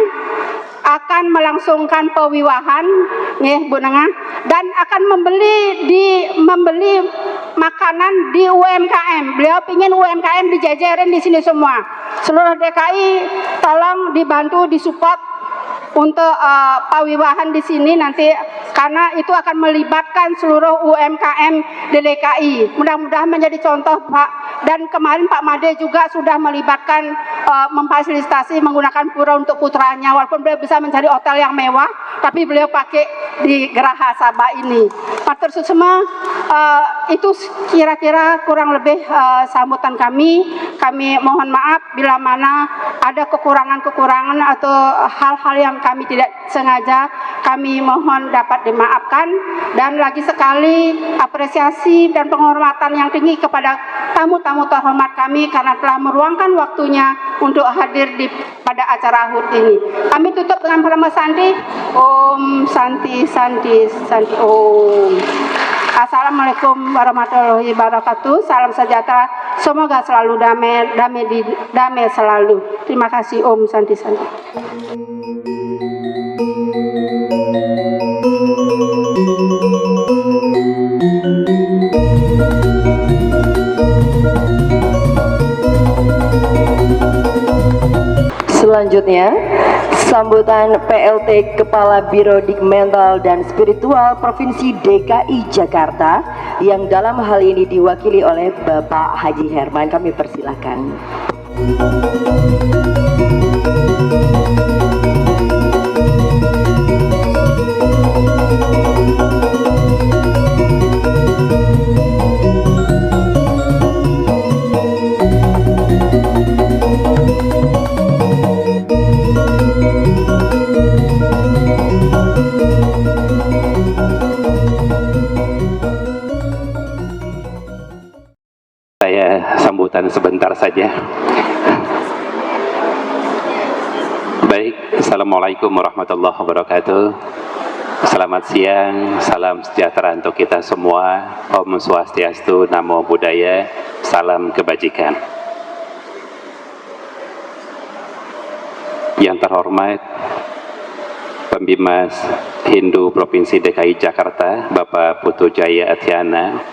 akan melangsungkan pewiwahan, nih Bu Nengah, dan akan membeli makanan di UMKM. Beliau pingin UMKM dijajarin di sini semua. seluruh DKI tolong dibantu, disupport untuk pawiwahan di sini nanti, karena itu akan melibatkan seluruh UMKM di DKI. Mudah-mudahan menjadi contoh, Pak. Dan kemarin Pak Made juga sudah melibatkan memfasilitasi menggunakan pura untuk putranya, walaupun beliau bisa mencari hotel yang mewah, tapi beliau pakai di Geraha Sabah ini. Matur semua, itu kira-kira kurang lebih sambutan kami. Kami mohon maaf bila mana ada kekurangan-kekurangan atau hal-hal yang kami tidak sengaja, kami mohon dapat dimaafkan. Dan lagi sekali apresiasi dan penghormatan yang tinggi kepada tamu-tamu terhormat kami karena telah meluangkan waktunya untuk hadir pada acara HUT ini. Kami tutup dengan Pranama Sandi. Om Santi Santi Santi Om. Assalamualaikum warahmatullahi wabarakatuh. Salam sejahtera. Semoga selalu damai selalu. Terima kasih. Om Santi Santi. Selanjutnya, sambutan PLT Kepala Biro Dikmental dan Spiritual Provinsi DKI Jakarta yang dalam hal ini diwakili oleh Bapak Haji Herman. Kami persilahkan. Saya sambutan sebentar saja. Baik, Assalamualaikum warahmatullahi wabarakatuh. Selamat siang, salam sejahtera untuk kita semua. Om Swastiastu, Namo Buddhaya, salam kebajikan. Yang terhormat Pembimas Hindu Provinsi DKI Jakarta, Bapak Putu Jaya Athiana.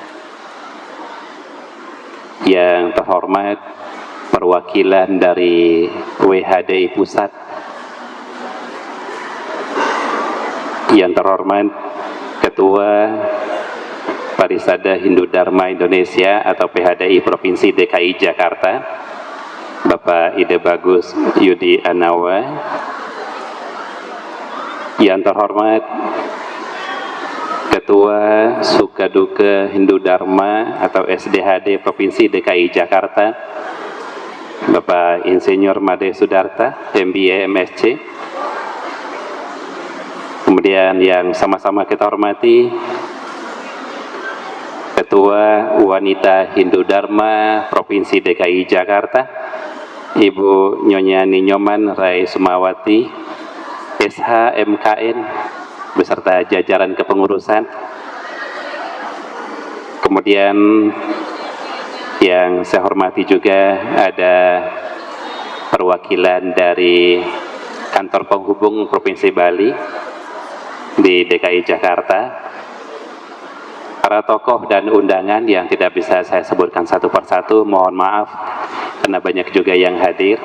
Yang terhormat perwakilan dari WHDI Pusat, yang terhormat Ketua Parisada Hindu Dharma Indonesia atau PHDI Provinsi DKI Jakarta, Bapak Ide Bagus Yudi Anawa, yang terhormat Ketua Sukaduka Hindu Dharma atau SDHD Provinsi DKI Jakarta, Bapak Insinyur Made Sudarta, MBA MSc. Kemudian yang sama-sama kita hormati, Ketua Wanita Hindu Dharma Provinsi DKI Jakarta, Ibu Nyonya Ninyoman Rai Sumawati, SH MKN, beserta jajaran kepengurusan. Kemudian yang saya hormati juga ada perwakilan dari Kantor Penghubung Provinsi Bali di DKI Jakarta, para tokoh dan undangan yang tidak bisa saya sebutkan satu persatu, mohon maaf karena banyak juga yang hadir.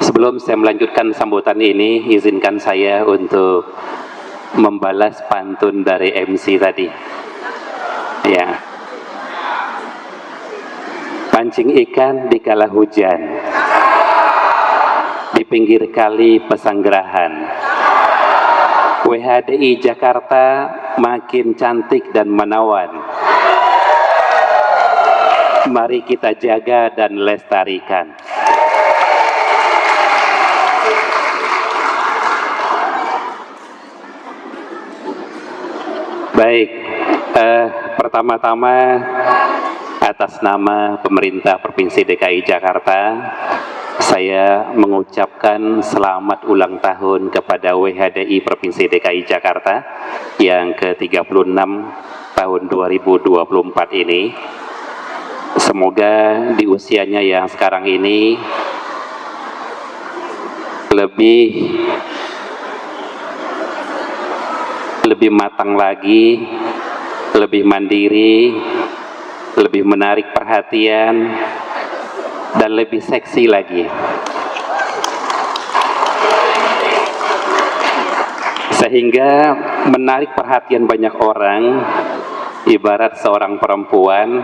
Sebelum saya melanjutkan sambutan ini, izinkan saya untuk membalas pantun dari MC tadi. Ya. Pancing ikan di kala hujan, di pinggir kali Pesanggerahan. WHDI Jakarta makin cantik dan menawan. Mari kita jaga dan lestarikan. Baik, pertama-tama atas nama pemerintah Provinsi DKI Jakarta, saya mengucapkan selamat ulang tahun kepada WHDI Provinsi DKI Jakarta yang ke-36 tahun 2024 ini. Semoga di usianya yang sekarang ini lebih matang lagi, lebih mandiri, lebih menarik perhatian, dan lebih seksi lagi. Sehingga menarik perhatian banyak orang, ibarat seorang perempuan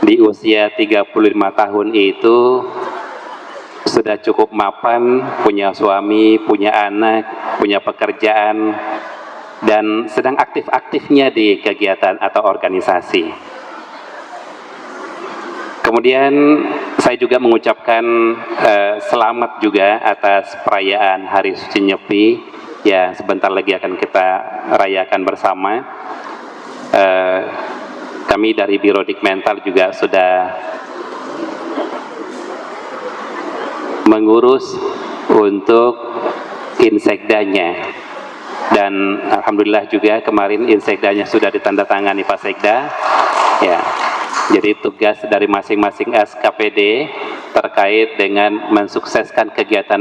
di usia 35 tahun itu sudah cukup mapan, punya suami, punya anak, punya pekerjaan, dan sedang aktif-aktifnya di kegiatan atau organisasi. Kemudian saya juga mengucapkan selamat juga atas perayaan Hari Suci Nyepi yang sebentar lagi akan kita rayakan bersama. Kami dari Biro Dikmental juga sudah mengurus untuk insekdanya, dan alhamdulillah juga kemarin insekdanya sudah ditandatangani Pak Sekda. Ya, jadi tugas dari masing-masing SKPD terkait dengan mensukseskan kegiatan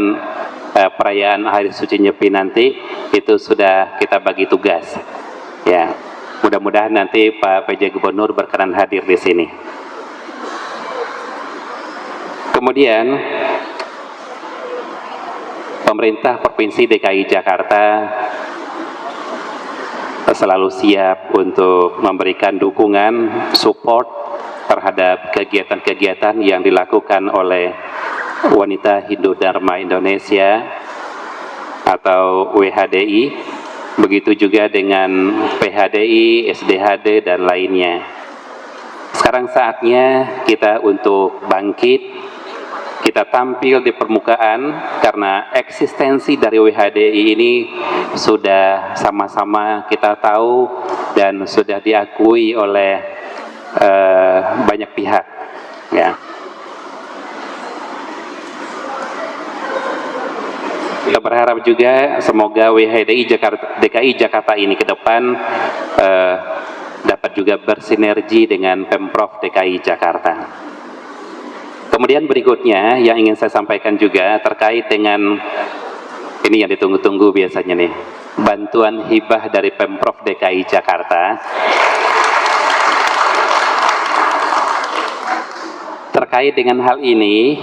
perayaan Hari Suci Nyepi nanti itu sudah kita bagi tugas. Ya, mudah-mudahan nanti Pak PJ Gubernur berkenan hadir di sini. Kemudian pemerintah Provinsi DKI Jakarta selalu siap untuk memberikan dukungan, support terhadap kegiatan-kegiatan yang dilakukan oleh Wanita Hindu Dharma Indonesia atau WHDI, begitu juga dengan PHDI, SDHD, dan lainnya. Sekarang saatnya kita untuk bangkit, kita tampil di permukaan, karena eksistensi dari WHDI ini sudah sama-sama kita tahu dan sudah diakui oleh banyak pihak. Ya. Kita berharap juga semoga WHDI DKI Jakarta ini ke depan dapat juga bersinergi dengan Pemprov DKI Jakarta. Kemudian berikutnya yang ingin saya sampaikan juga terkait dengan ini yang ditunggu-tunggu biasanya nih, bantuan hibah dari Pemprov DKI Jakarta. Terkait dengan hal ini,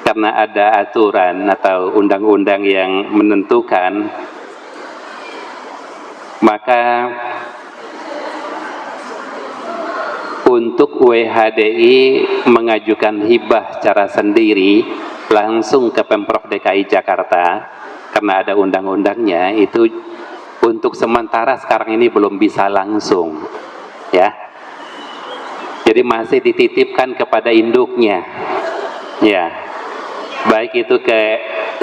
karena ada aturan atau undang-undang yang menentukan, maka untuk WHDI mengajukan hibah secara sendiri langsung ke Pemprov DKI Jakarta, karena ada undang-undangnya, itu untuk sementara sekarang ini belum bisa langsung, ya. Jadi masih dititipkan kepada induknya, ya, baik itu ke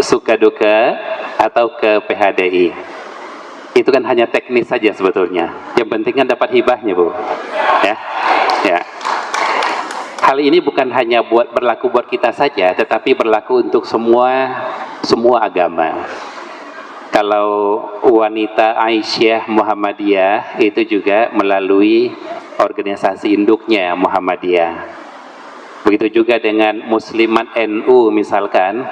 Sukaduka atau ke PHDI. Itu kan hanya teknis saja sebetulnya. Yang penting kan dapat hibahnya, Bu. Ya. Ya. Hal ini bukan hanya berlaku buat kita saja, tetapi berlaku untuk semua agama. Kalau wanita Aisyah Muhammadiyah itu juga melalui organisasi induknya Muhammadiyah. Begitu juga dengan Muslimat NU misalkan,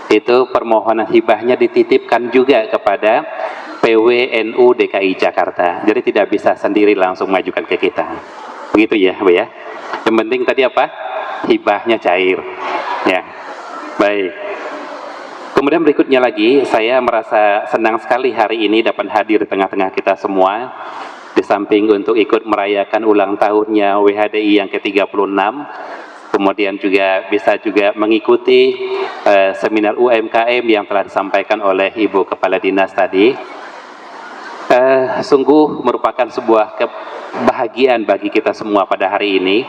itu permohonan hibahnya dititipkan juga kepada PWNU DKI Jakarta. Jadi tidak bisa sendiri langsung mengajukan ke kita. Begitu ya, Bu ya. Yang penting tadi apa? Hibahnya cair. Ya. Baik. Kemudian berikutnya lagi, saya merasa senang sekali hari ini dapat hadir di tengah-tengah kita semua. Di samping untuk ikut merayakan ulang tahunnya WHDI yang ke-36, kemudian juga bisa juga mengikuti seminar UMKM yang telah disampaikan oleh Ibu Kepala Dinas tadi. Sungguh merupakan sebuah kebahagiaan bagi kita semua pada hari ini,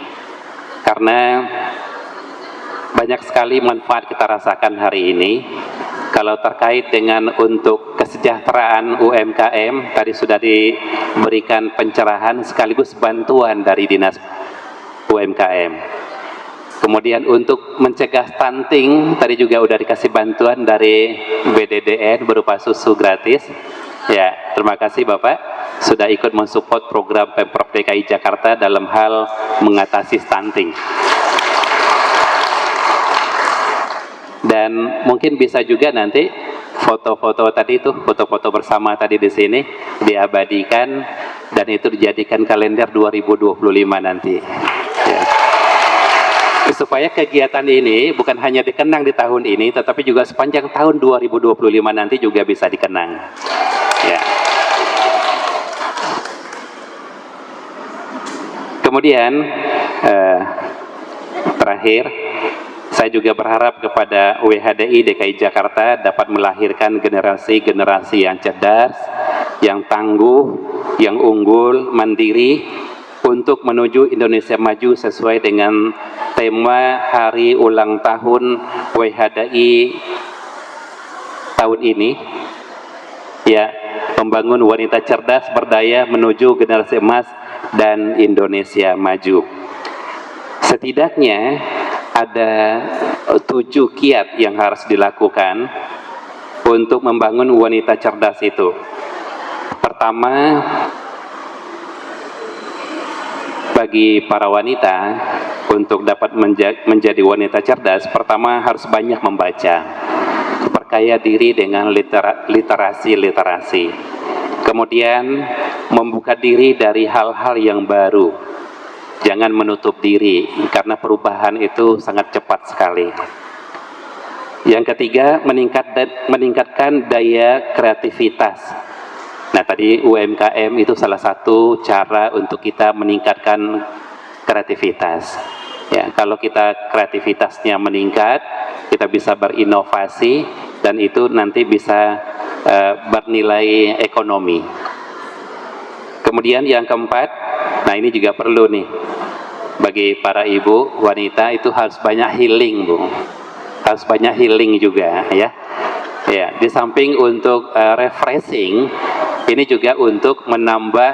karena banyak sekali manfaat kita rasakan hari ini. Kalau terkait dengan untuk kesejahteraan UMKM, tadi sudah diberikan pencerahan sekaligus bantuan dari Dinas UMKM. Kemudian untuk mencegah stunting, tadi juga sudah dikasih bantuan dari BDDN berupa susu gratis. Ya, terima kasih Bapak sudah ikut mensupport program Pemprov DKI Jakarta dalam hal mengatasi stunting. Dan mungkin bisa juga nanti foto-foto tadi itu, foto-foto bersama tadi di sini diabadikan dan itu dijadikan kalender 2025 nanti. Ya. supaya kegiatan ini bukan hanya dikenang di tahun ini, tetapi juga sepanjang tahun 2025 nanti juga bisa dikenang. Ya. Kemudian terakhir, saya juga berharap kepada WHDI DKI Jakarta dapat melahirkan generasi-generasi yang cerdas, yang tangguh, yang unggul, mandiri, untuk menuju Indonesia maju sesuai dengan tema hari ulang tahun WHDI tahun ini, ya, membangun wanita cerdas berdaya menuju generasi emas dan Indonesia maju. Setidaknya ada 7 kiat yang harus dilakukan untuk membangun wanita cerdas itu. Pertama, bagi para wanita untuk dapat menjadi wanita cerdas, pertama harus banyak membaca, perkaya diri dengan literasi. Kemudian membuka diri dari hal-hal yang baru, jangan menutup diri karena perubahan itu sangat cepat sekali. Yang ketiga, meningkatkan daya kreativitas. Nah, tadi UMKM itu salah satu cara untuk kita meningkatkan kreativitas. Ya, kalau kita kreativitasnya meningkat, kita bisa berinovasi dan itu nanti bisa bernilai ekonomi. Kemudian yang keempat, nah ini juga perlu nih bagi para ibu wanita, itu harus banyak healing, Bu. Harus banyak healing juga, ya. Ya, di samping untuk refreshing, ini juga untuk menambah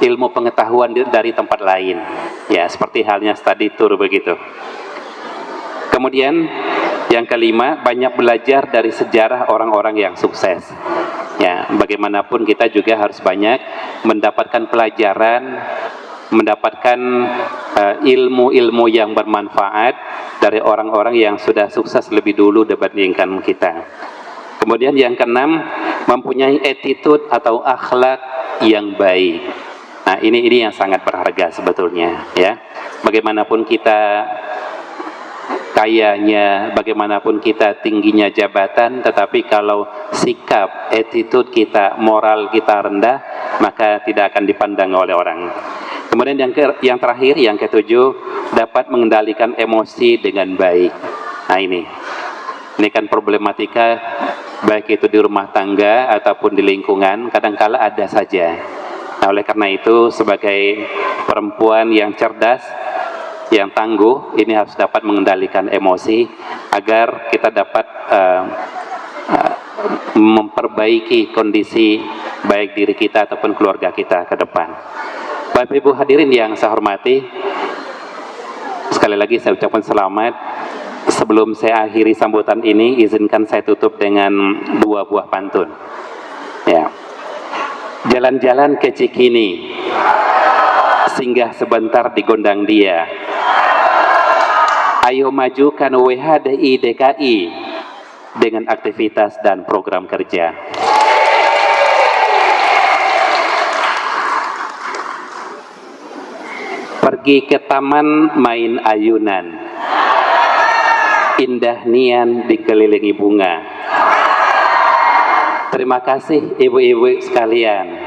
ilmu pengetahuan dari tempat lain. Ya, seperti halnya study tour begitu. Kemudian yang kelima, banyak belajar dari sejarah orang-orang yang sukses. Ya, bagaimanapun kita juga harus banyak mendapatkan pelajaran, mendapatkan ilmu-ilmu yang bermanfaat dari orang-orang yang sudah sukses lebih dulu dibandingkan kita. Kemudian yang keenam, mempunyai attitude atau akhlak yang baik. Nah, ini yang sangat berharga sebetulnya, ya. Bagaimanapun kita kayanya, bagaimanapun kita tingginya jabatan, tetapi kalau sikap, attitude kita, moral kita rendah, maka tidak akan dipandang oleh orang. Kemudian yang terakhir, yang ketujuh, dapat mengendalikan emosi dengan baik. Nah, ini kan problematika baik itu di rumah tangga ataupun di lingkungan, kadangkala ada saja. Nah, oleh karena itu sebagai perempuan yang cerdas, yang tangguh, ini harus dapat mengendalikan emosi agar kita dapat memperbaiki kondisi baik diri kita ataupun keluarga kita ke depan. Bapak Ibu hadirin yang saya hormati, sekali lagi saya ucapkan selamat. Sebelum saya akhiri sambutan ini, izinkan saya tutup dengan 2 buah pantun. Ya. Jalan-jalan ke Cikini, singgah sebentar di gondang dia. Ayo majukan WHDI DKI dengan aktivitas dan program kerja. Pergi ke taman main ayunan, indah nian dikelilingi bunga. Terima kasih ibu-ibu sekalian.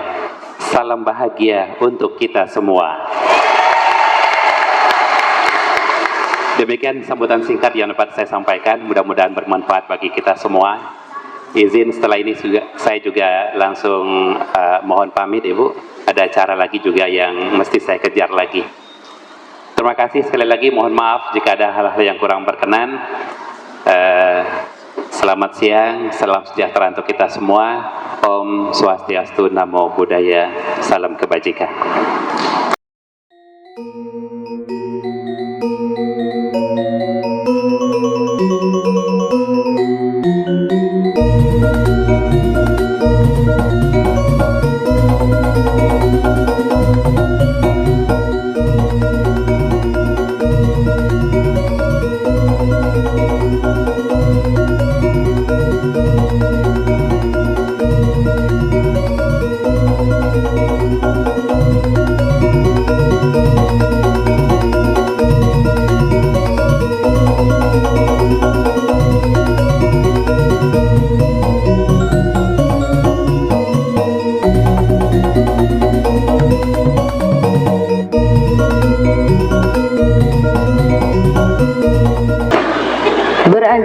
Salam bahagia untuk kita semua. Demikian sambutan singkat yang dapat saya sampaikan. Mudah-mudahan bermanfaat bagi kita semua. Izin setelah ini saya juga langsung mohon pamit, Ibu. Ada acara lagi juga yang mesti saya kejar lagi. Terima kasih sekali lagi. Mohon maaf jika ada hal-hal yang kurang berkenan. Selamat siang, salam sejahtera untuk kita semua. Om Swastiastu, Namo Buddhaya, salam kebajikan.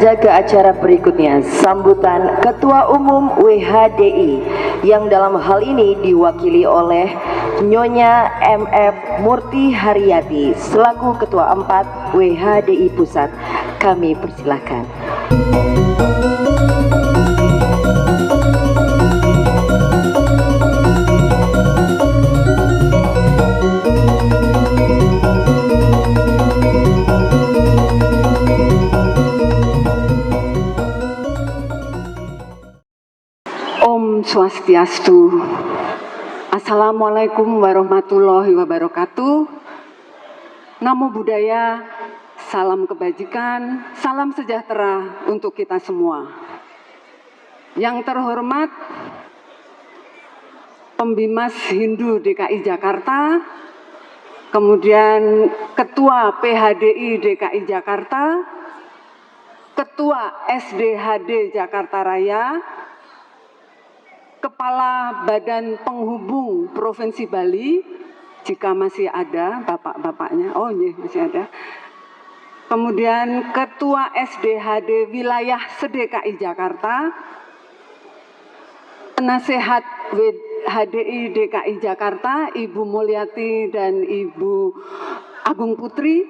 Ada ke acara berikutnya, sambutan Ketua Umum WHDI yang dalam hal ini diwakili oleh Nyonya MF Murti Haryati selaku Ketua 4 WHDI Pusat. Kami persilahkan. Om Swastiastu. Assalamualaikum warahmatullahi wabarakatuh. Namo Buddhaya, salam kebajikan, salam sejahtera untuk kita semua. Yang terhormat Pembimas Hindu DKI Jakarta, kemudian Ketua PHDI DKI Jakarta, Ketua SDHD Jakarta Raya, Kepala Badan Penghubung Provinsi Bali, jika masih ada bapak-bapaknya, oh iya masih ada. Kemudian Ketua SDHD Wilayah SDKI Jakarta, Penasehat HDI DKI Jakarta, Ibu Mulyati dan Ibu Agung Putri,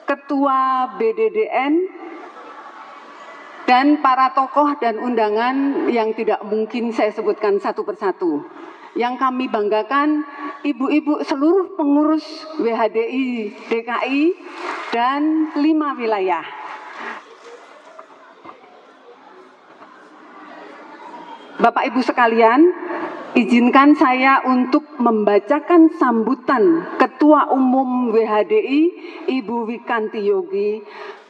Ketua BDDN, dan para tokoh dan undangan yang tidak mungkin saya sebutkan satu persatu. Yang kami banggakan, ibu-ibu seluruh pengurus WHDI DKI dan 5 wilayah. Bapak Ibu sekalian, izinkan saya untuk membacakan sambutan Ketua Umum WHDI Ibu Wikanti Yogi,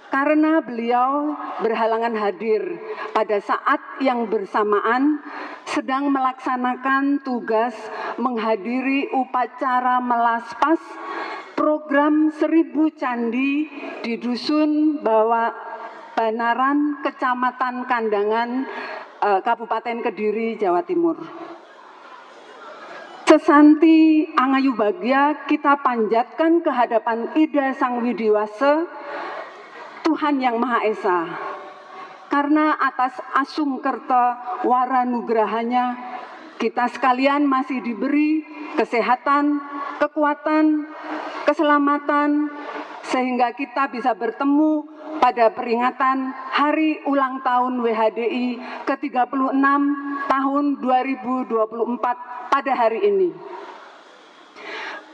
karena beliau berhalangan hadir pada saat yang bersamaan sedang melaksanakan tugas menghadiri upacara melaspas program 1000 candi di Dusun Banaran, Kecamatan Kandangan, Kabupaten Kediri, Jawa Timur. Sesanti Angayu Bagya kita panjatkan kehadapan Ida Sang Widiwasa, Tuhan Yang Maha Esa, karena atas asung kerta waranugrahanya kita sekalian masih diberi kesehatan, kekuatan, keselamatan, sehingga kita bisa bertemu pada peringatan Hari Ulang Tahun WHDI ke-36 tahun 2024 pada hari ini.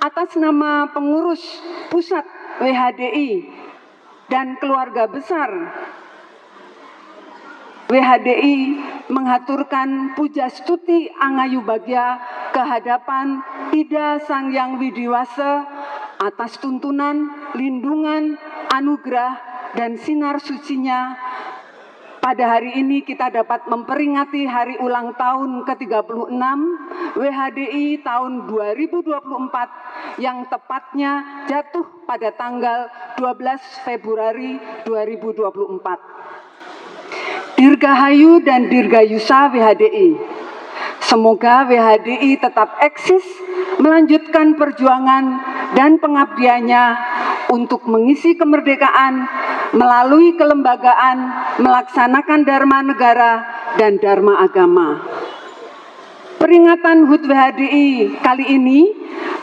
Atas nama pengurus pusat WHDI dan keluarga besar WHDI mengaturkan puja stuti Angayu Bagya kehadapan Ida Sang Yang Widiwasa atas tuntunan, lindungan, anugerah, dan sinar sucinya. Pada hari ini kita dapat memperingati hari ulang tahun ke-36 WHDI tahun 2024 yang tepatnya jatuh pada tanggal 12 Februari 2024. Dirgahayu dan Dirgayusa WHDI. Semoga WHDI tetap eksis melanjutkan perjuangan dan pengabdiannya untuk mengisi kemerdekaan melalui kelembagaan, melaksanakan dharma negara dan dharma agama. Peringatan HUT WHDI kali ini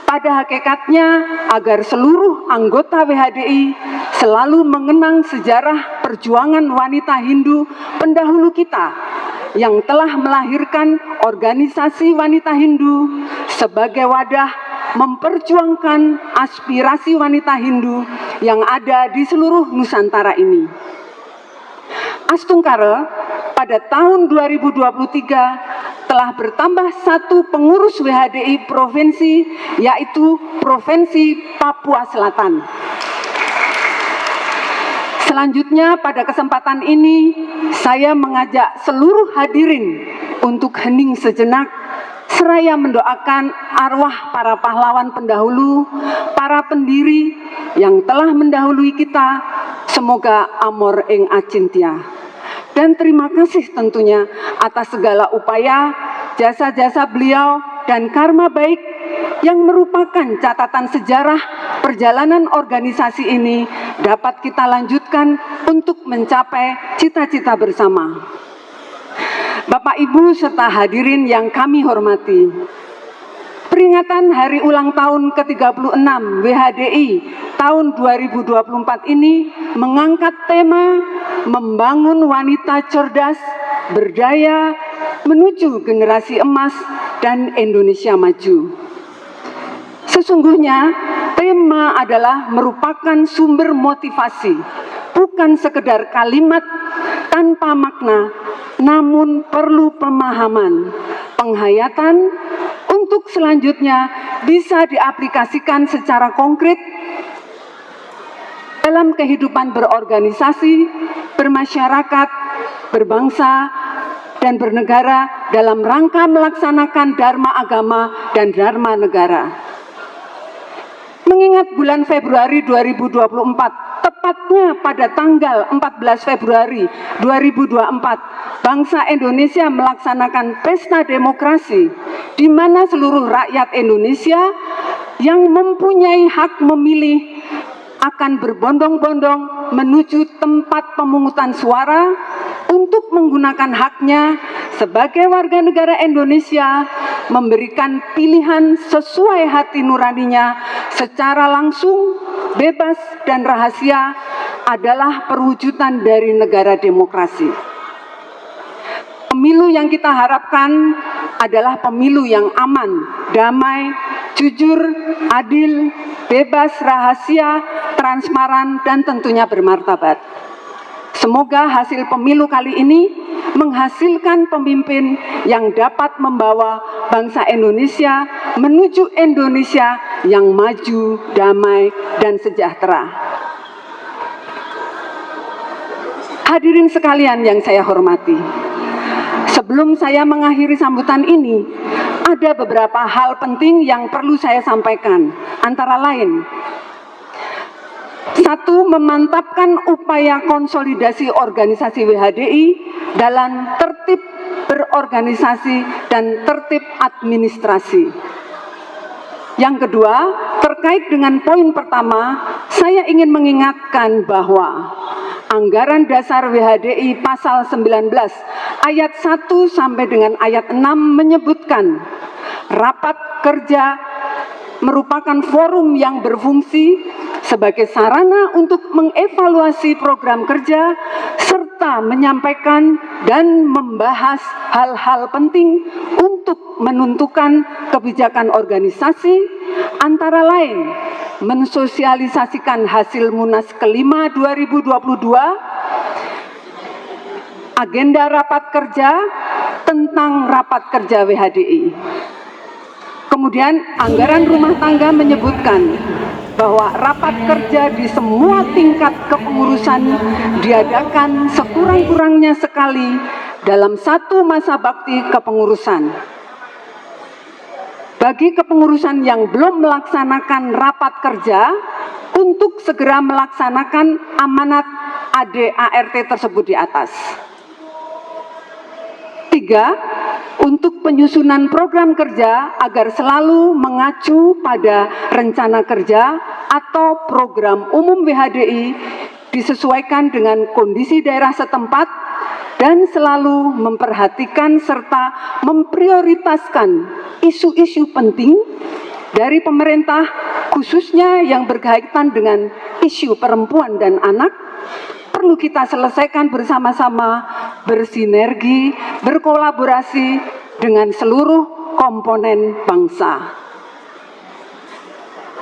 pada hakikatnya agar seluruh anggota WHDI selalu mengenang sejarah perjuangan wanita Hindu pendahulu kita yang telah melahirkan organisasi wanita Hindu sebagai wadah memperjuangkan aspirasi wanita Hindu yang ada di seluruh Nusantara ini. Astungkara pada tahun 2023 telah bertambah 1 pengurus WHDI provinsi, yaitu Provinsi Papua Selatan. Selanjutnya pada kesempatan ini saya mengajak seluruh hadirin untuk hening sejenak seraya mendoakan arwah para pahlawan pendahulu, para pendiri yang telah mendahului kita, semoga amor ing acintia. Dan terima kasih tentunya atas segala upaya, jasa-jasa beliau dan karma baik yang merupakan catatan sejarah perjalanan organisasi ini dapat kita lanjutkan untuk mencapai cita-cita bersama. Bapak, Ibu, serta hadirin yang kami hormati, peringatan Hari Ulang Tahun ke-36 WHDI tahun 2024 ini mengangkat tema membangun wanita cerdas, berdaya, menuju generasi emas dan Indonesia maju. Sesungguhnya tema adalah merupakan sumber motivasi, bukan sekedar kalimat tanpa makna, namun perlu pemahaman, penghayatan untuk selanjutnya bisa diaplikasikan secara konkret dalam kehidupan berorganisasi, bermasyarakat, berbangsa, dan bernegara dalam rangka melaksanakan dharma agama dan dharma negara. Mengingat bulan Februari 2024, tepatnya pada tanggal 14 Februari 2024, bangsa Indonesia melaksanakan pesta demokrasi, di mana seluruh rakyat Indonesia yang mempunyai hak memilih akan berbondong-bondong menuju tempat pemungutan suara untuk menggunakan haknya sebagai warga negara Indonesia, memberikan pilihan sesuai hati nuraninya secara langsung, bebas, dan rahasia adalah perwujudan dari negara demokrasi. Pemilu yang kita harapkan adalah pemilu yang aman, damai, jujur, adil, bebas, rahasia, transparan, dan tentunya bermartabat. Semoga hasil pemilu kali ini menghasilkan pemimpin yang dapat membawa bangsa Indonesia menuju Indonesia yang maju, damai, dan sejahtera. Hadirin sekalian yang saya hormati, sebelum saya mengakhiri sambutan ini, ada beberapa hal penting yang perlu saya sampaikan, antara lain: 1. Memantapkan upaya konsolidasi organisasi WHDI dalam tertib berorganisasi dan tertib administrasi. Yang kedua, terkait dengan poin pertama, saya ingin mengingatkan bahwa anggaran dasar WHDI pasal 19 ayat 1 sampai dengan ayat 6 menyebutkan rapat kerja merupakan forum yang berfungsi sebagai sarana untuk mengevaluasi program kerja serta menyampaikan dan membahas hal-hal penting untuk menentukan kebijakan organisasi, antara lain mensosialisasikan hasil Munas ke-5 2022, agenda rapat kerja tentang rapat kerja WHDI. Kemudian anggaran rumah tangga menyebutkan bahwa rapat kerja di semua tingkat kepengurusan diadakan sekurang-kurangnya sekali dalam satu masa bakti kepengurusan. Bagi kepengurusan yang belum melaksanakan rapat kerja, untuk segera melaksanakan amanat ADART tersebut di atas. 3. Untuk penyusunan program kerja agar selalu mengacu pada rencana kerja atau program umum WHDI disesuaikan dengan kondisi daerah setempat dan selalu memperhatikan serta memprioritaskan isu-isu penting dari pemerintah, khususnya yang berkaitan dengan isu perempuan dan anak, perlu kita selesaikan bersama-sama, bersinergi, berkolaborasi dengan seluruh komponen bangsa.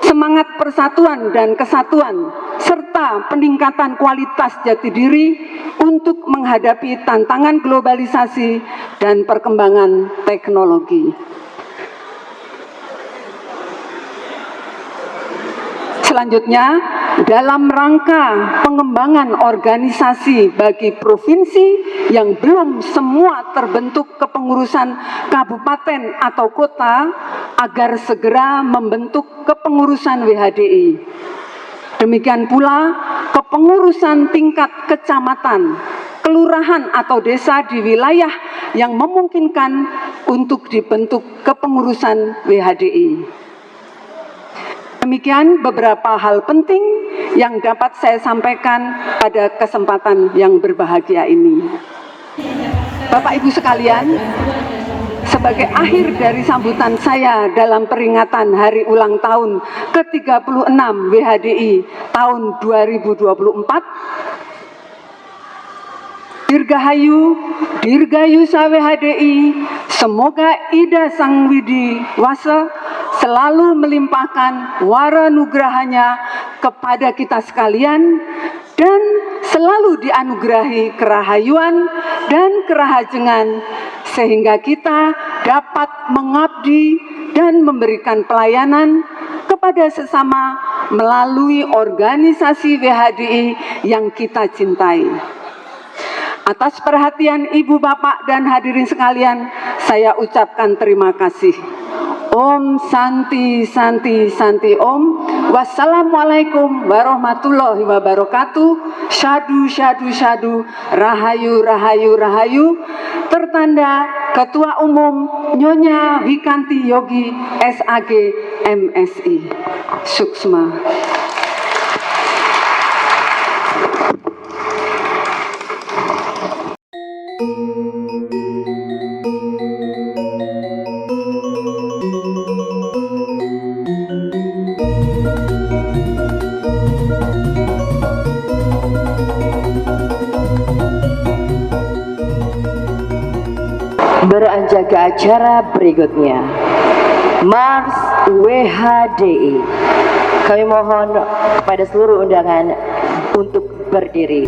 Semangat persatuan dan kesatuan, serta peningkatan kualitas jati diri untuk menghadapi tantangan globalisasi dan perkembangan teknologi. Selanjutnya, dalam rangka pengembangan organisasi bagi provinsi yang belum semua terbentuk kepengurusan kabupaten atau kota agar segera membentuk kepengurusan WHDI. Demikian pula kepengurusan tingkat kecamatan, kelurahan atau desa di wilayah yang memungkinkan untuk dibentuk kepengurusan WHDI. Demikian beberapa hal penting yang dapat saya sampaikan pada kesempatan yang berbahagia ini. Bapak Ibu sekalian, sebagai akhir dari sambutan saya dalam peringatan Hari Ulang Tahun ke-36 WHDI tahun 2024, Dirgahayu Sa WHDI, semoga Ida Sang Widi Wasa selalu melimpahkan wara nugrahanya kepada kita sekalian dan selalu dianugerahi kerahayuan dan kerahajengan sehingga kita dapat mengabdi dan memberikan pelayanan kepada sesama melalui organisasi WHDI yang kita cintai. Atas perhatian Ibu, Bapak, dan hadirin sekalian, saya ucapkan terima kasih. Om Santi Santi Santi Om. Wassalamualaikum warahmatullahi wabarakatuh. Syadu Syadu Syadu. Rahayu Rahayu Rahayu. Tertanda Ketua Umum Nyonya Wikanti Yogi SAG MSI. Suksma. Beranjak ke acara berikutnya, Mars WHDI. Kami mohon kepada seluruh undangan untuk berdiri.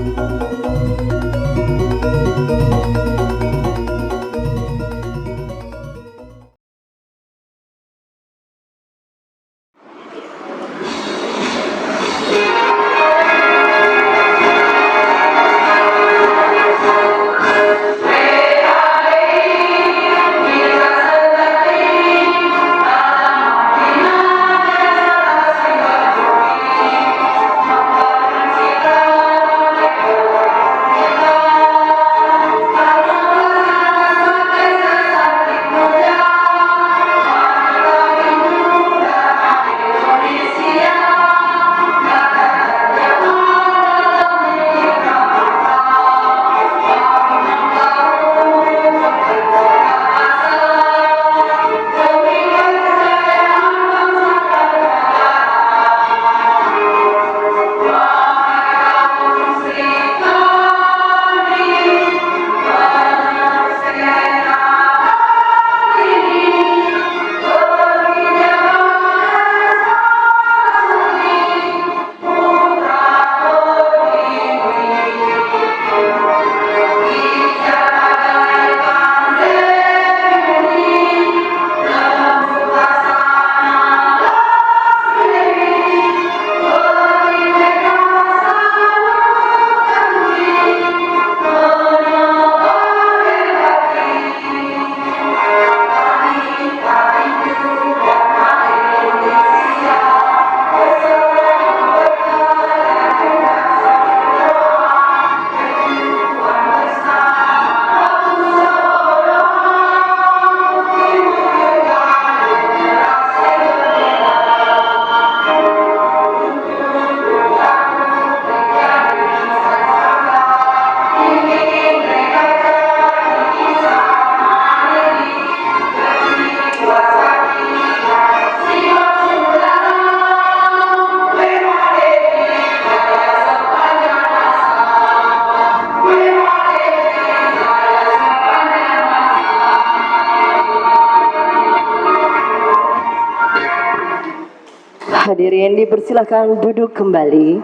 Hadirin dipersilahkan duduk kembali.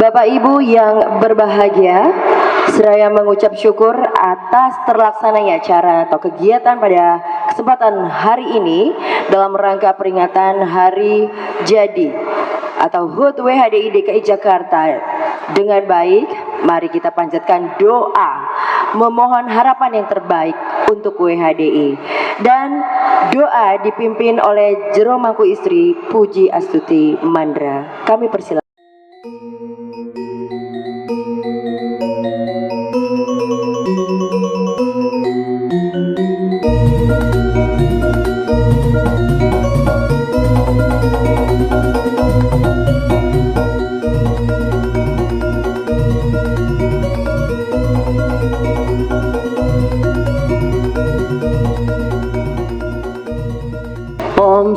Bapak Ibu yang berbahagia, seraya mengucap syukur atas terlaksananya acara atau kegiatan pada kesempatan hari ini dalam rangka peringatan Hari Jadi atau HUT WHDI DKI Jakarta dengan baik. Mari kita panjatkan doa memohon harapan yang terbaik untuk WHDI, dan doa dipimpin oleh Jero Mangku Istri Puji Astuti Mandra. Kami persilakan.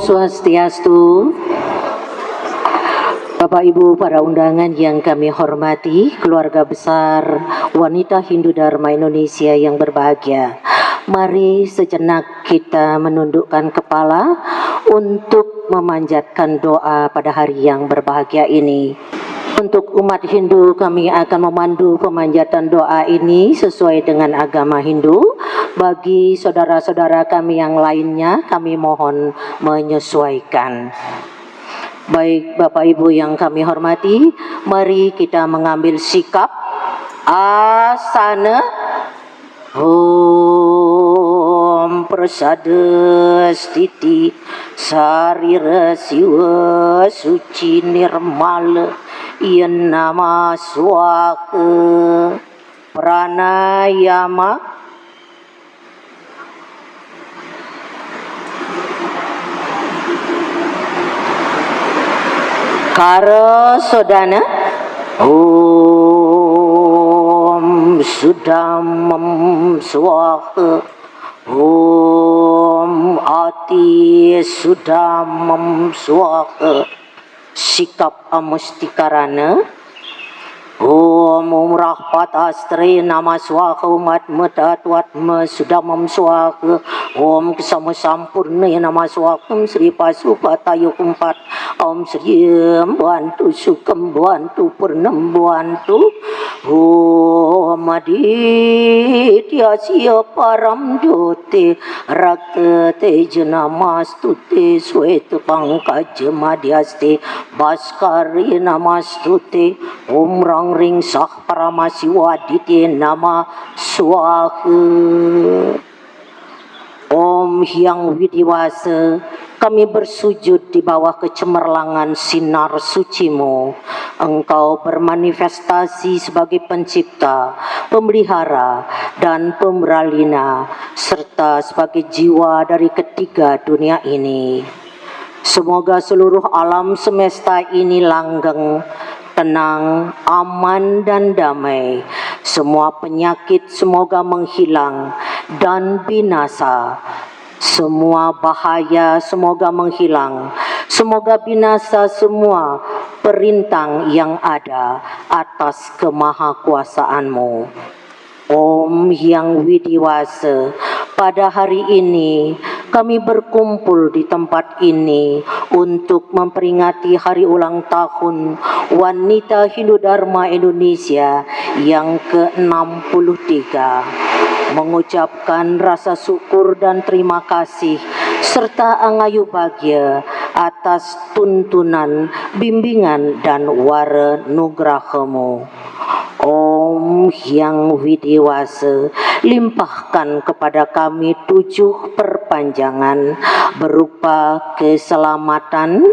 Swastiastu. Bapak Ibu para undangan yang kami hormati, keluarga besar wanita Hindu Dharma Indonesia yang berbahagia. Mari sejenak kita menundukkan kepala untuk memanjatkan doa pada hari yang berbahagia ini. Untuk umat Hindu, kami akan memandu pemanjatan doa ini sesuai dengan agama Hindu. Bagi saudara-saudara kami yang lainnya, kami mohon menyesuaikan. Baik Bapak Ibu yang kami hormati, mari kita mengambil sikap asana. Om Prasada Stiti Sarira Siwa Suci Nirmala Yen Nama Swaka Pranayama. Kara Sodana. Om Sudamam Swaha. Om Ati Sudamam Swaha. Sikap amustikarana. Om Rahpatastri Nama Swaha Umat Metatwatma Sudamam Swaha. Om Kesama Sampurna Nama Swaha Sri Pasupatayu Kumpat. Om Sri Bantu Sukam Bantu Purnam Bantu. Om Aditya Siya Param Jyote Rakta Teja Namastute Sweta Pankaj Madhyaste Bhaskari Namastute. Om Rang Ring Sah Paramasiwa Aditya Nama Swaha. Om Hyang Widiwasa, kami bersujud di bawah kecemerlangan sinar sucimu. Engkau bermanifestasi sebagai pencipta, pemelihara, dan pemeralina, serta sebagai jiwa dari ketiga dunia ini. Semoga seluruh alam semesta ini langgeng, tenang, aman, dan damai. Semua penyakit semoga menghilang dan binasa. Semua bahaya semoga menghilang. Semoga binasa semua perintang yang ada atas kemahakuasaanmu. Om Hyang Widiwasa, pada hari ini kami berkumpul di tempat ini untuk memperingati hari ulang tahun Wanita Hindu Dharma Indonesia yang ke-63. Mengucapkan rasa syukur dan terima kasih serta angayu bahagia atas tuntunan, bimbingan, dan wara nugrahamu. Om Hyang Widiwasa, limpahkan kepada kami 7 perpanjangan berupa keselamatan,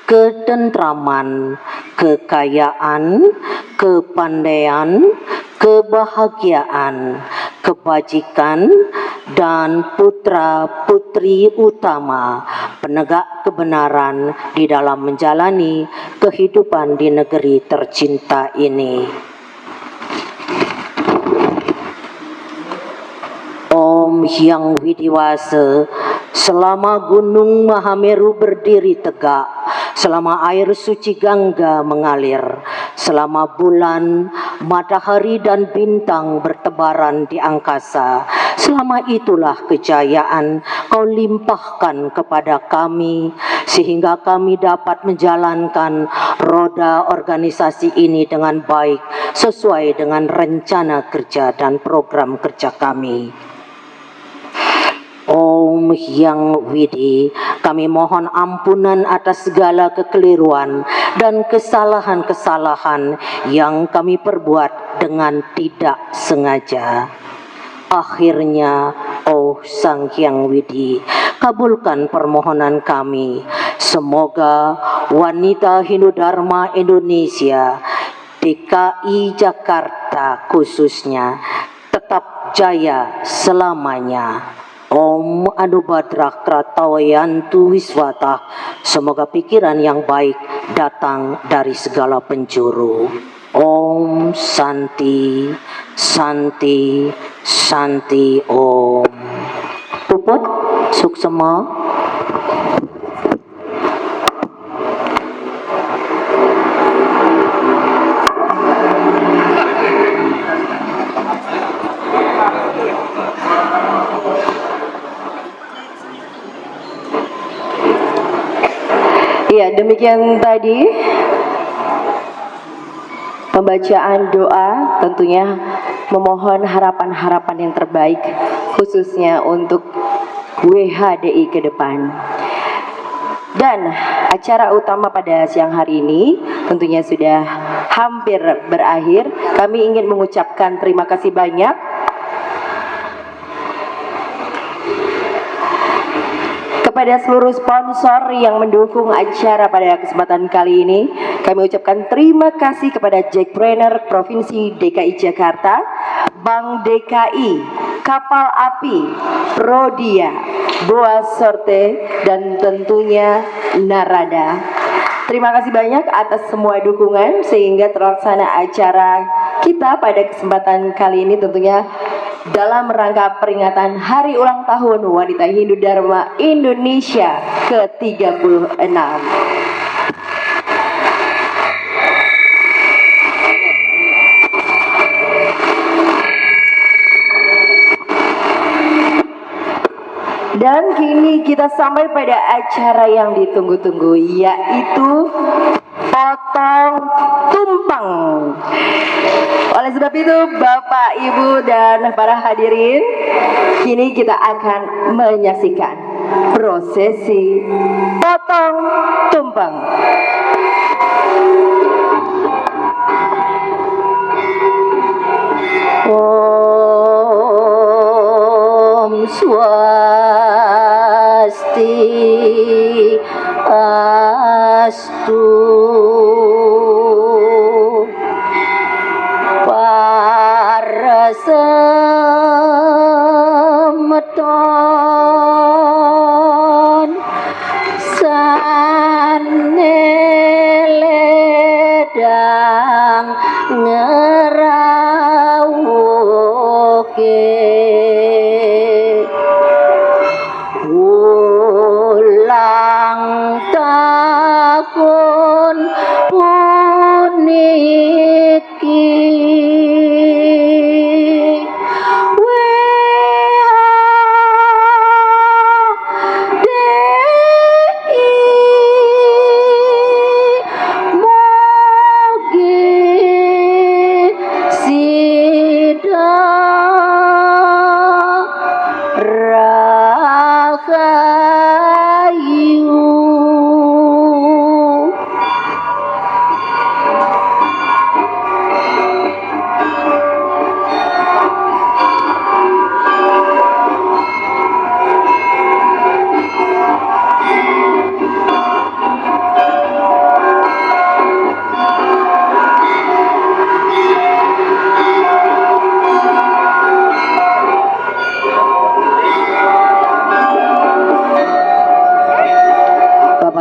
ketentraman, kekayaan, kepandaian, kebahagiaan, kebajikan, dan putra-putri utama penegak kebenaran di dalam menjalani kehidupan di negeri tercinta ini. Om Hyang Widiwasa, selama Gunung Mahameru berdiri tegak, selama air suci Gangga mengalir, selama bulan, matahari, dan bintang bertebaran di angkasa, selama itulah kejayaan Kau limpahkan kepada kami, sehingga kami dapat menjalankan roda organisasi ini dengan baik, sesuai dengan rencana kerja dan program kerja kami. Om Hyang Widi, kami mohon ampunan atas segala kekeliruan dan kesalahan-kesalahan yang kami perbuat dengan tidak sengaja. Akhirnya, oh Sang Hyang Widi, kabulkan permohonan kami. Semoga wanita Hindu Dharma Indonesia, DKI Jakarta khususnya, tetap jaya selamanya. Om Anubhadra Kratawayantu Wiswata, semoga pikiran yang baik datang dari segala penjuru. Om Santi, Santi, Santi Om. Puput, suksema. Ya, demikian tadi pembacaan doa, tentunya memohon harapan-harapan yang terbaik khususnya untuk WHDI ke depan. Dan acara utama pada siang hari ini tentunya sudah hampir berakhir. Kami ingin mengucapkan terima kasih banyak kepada seluruh sponsor yang mendukung acara pada kesempatan kali ini. Kami ucapkan terima kasih kepada Jackpreneur Provinsi DKI Jakarta, Bank DKI, Kapal Api, Rodia, Boa Sorte, dan tentunya Narada. Terima kasih banyak atas semua dukungan sehingga terlaksana acara kita pada kesempatan kali ini, tentunya dalam rangka peringatan Hari Ulang Tahun Wanita Hindu Dharma Indonesia ke-36. Dan kini kita sampai pada acara yang ditunggu-tunggu, yaitu potong tumpeng. Oleh sebab itu, Bapak, Ibu, dan para hadirin, kini kita akan menyaksikan prosesi potong tumpeng. Om Swasti Astu. Para semeton saneledang ngerawuke ulang tahun puniki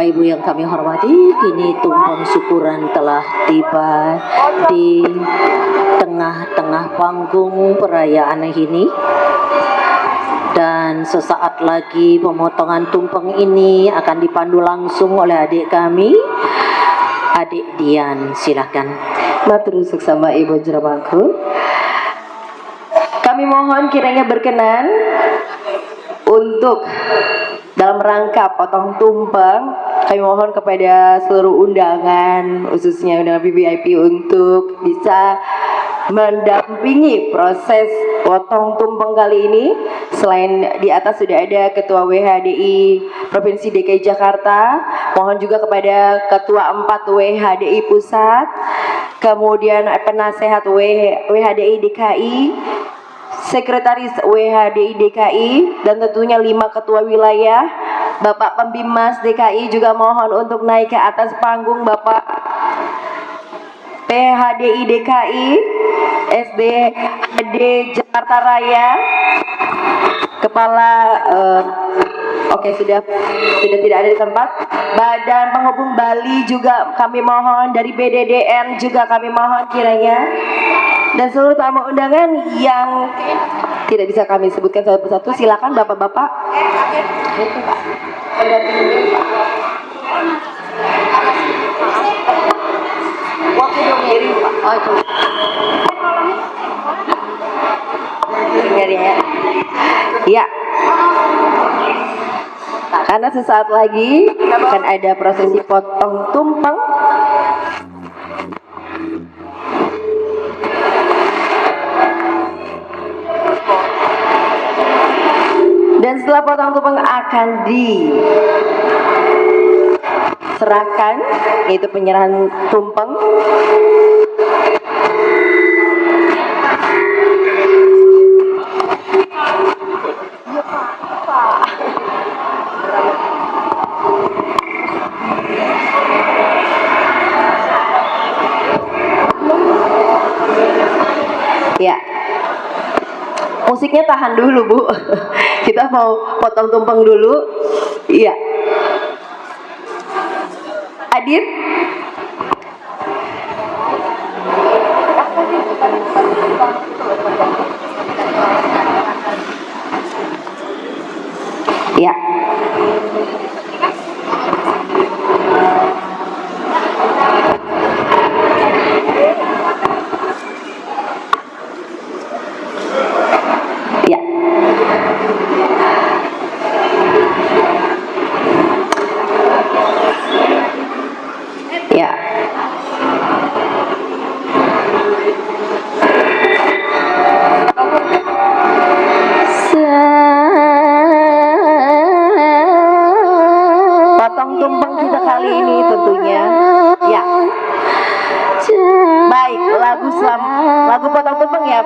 Ibu yang kami hormati, kini tumpeng syukuran telah tiba di tengah-tengah panggung perayaan ini. Dan sesaat lagi pemotongan tumpeng ini akan dipandu langsung oleh adik kami, Adik Dian. Silakan. Matur seksama Ibu Jeramaku. Kami mohon kiranya berkenan untuk dalam rangka potong tumpeng, kami mohon kepada seluruh undangan, khususnya undangan VIP, untuk bisa mendampingi proses potong tumpeng kali ini. Selain di atas sudah ada Ketua WHDI Provinsi DKI Jakarta, mohon juga kepada Ketua 4 WHDI Pusat, kemudian penasehat WHDI DKI, Sekretaris WHDI DKI, dan tentunya 5 ketua wilayah, Bapak Pembimas DKI juga mohon untuk naik ke atas panggung. Bapak PHDI DKI, SDHD Jakarta Raya, Kepala sudah tidak ada di tempat. Badan Penghubung Bali juga kami mohon, dari BDDN juga kami mohon kiranya, dan seluruh tamu undangan yang tidak bisa kami sebutkan satu persatu, silakan bapak-bapak. Ya. Karena sesaat lagi akan ada prosesi potong tumpeng. Dan setelah potong tumpeng akan diserahkan, yaitu penyerahan tumpeng. Ya, musiknya tahan dulu Bu. Kita mau potong tumpeng dulu. Iya. Adit. Ya. Ya. Ya. Potong tumpeng kita kali ini tentunya. Ya. Baik, lagu potong tumpeng ya.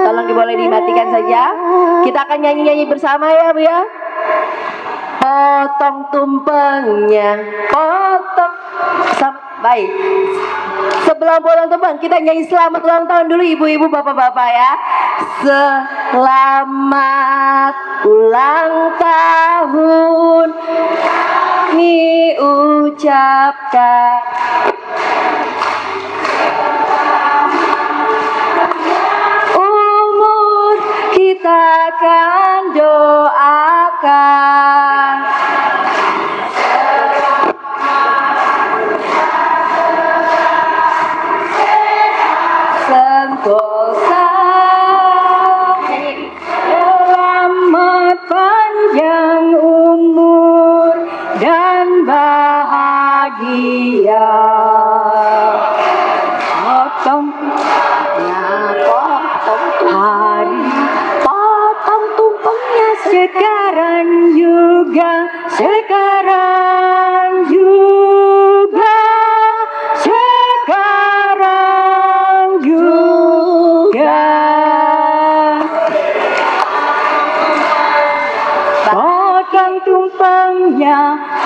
Tolong boleh dimatikan saja. Kita akan nyanyi-nyanyi bersama ya Bu ya. Potong tumpengnya, potong. Baik. Sebelum potong tumpeng kita nyanyi selamat ulang tahun dulu ibu-ibu bapak-bapak ya. Selamat ulang tahun kami ucapkan. Umur kita akan doakan. Sentosa selamat panjang umur dan bahagia. Potong hari potong tumpengnya sekarang juga, sekarang juga, sekarang juga.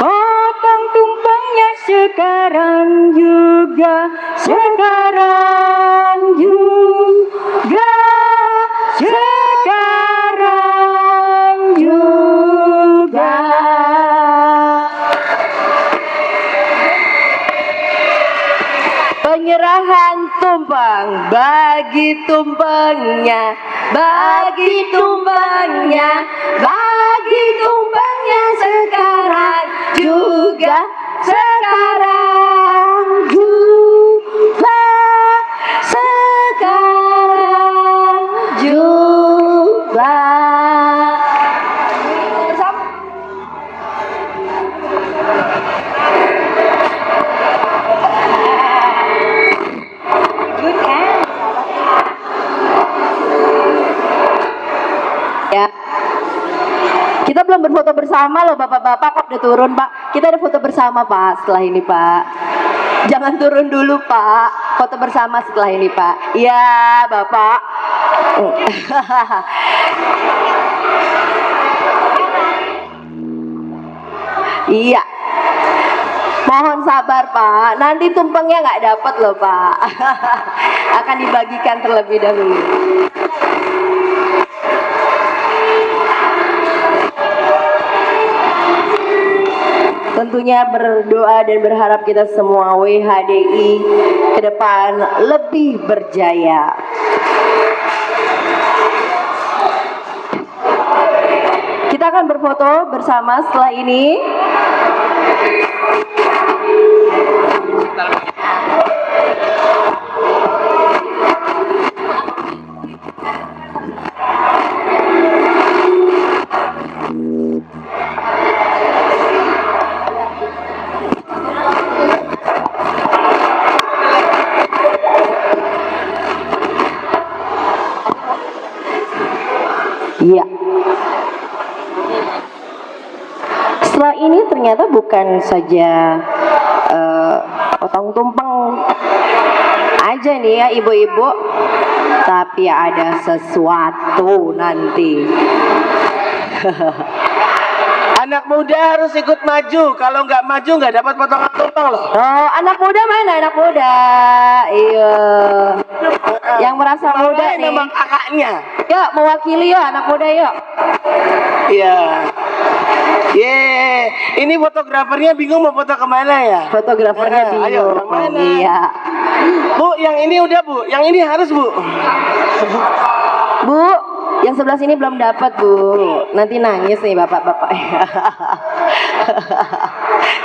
Potong tumpengnya sekarang juga, sekarang juga, sekarang juga. Penyerahan tumpeng, bagi tumpengnya, bagi tumpengnya, bagi tumpengnya sekarang juga, sekarang juga, sekarang juga. Ya. Kita belum berfoto bersama loh Bapak-bapak, kok udah turun Pak. Kita ada foto bersama Pak setelah ini Pak. Jangan turun dulu Pak. Foto bersama setelah ini Pak. Iya Bapak. Iya. Mohon sabar Pak. Nanti tumpengnya nggak dapat loh Pak. Akan dibagikan terlebih dahulu. Tentunya berdoa dan berharap kita semua WHDI ke depan lebih berjaya. Kita akan berfoto bersama setelah ini. Iya. Setelah ini ternyata bukan saja potong tumpeng aja nih ya ibu-ibu, tapi ada sesuatu nanti. Anak muda harus ikut maju. Kalau nggak maju nggak dapat potongan tumpeng loh. Oh, anak muda mana anak muda? Iya. Yang merasa muda Bawain nih. nama kakaknya. Yuk, mewakili yuk anak muda yuk. Iya. Ini fotografernya bingung mau foto kemana ya? Fotografernya Ayo, bingung. yang mana? Iya. Bu, yang ini udah bu. Yang ini harus bu. Bu, yang sebelah sini belum dapat bu. Nanti nangis nih bapak-bapak.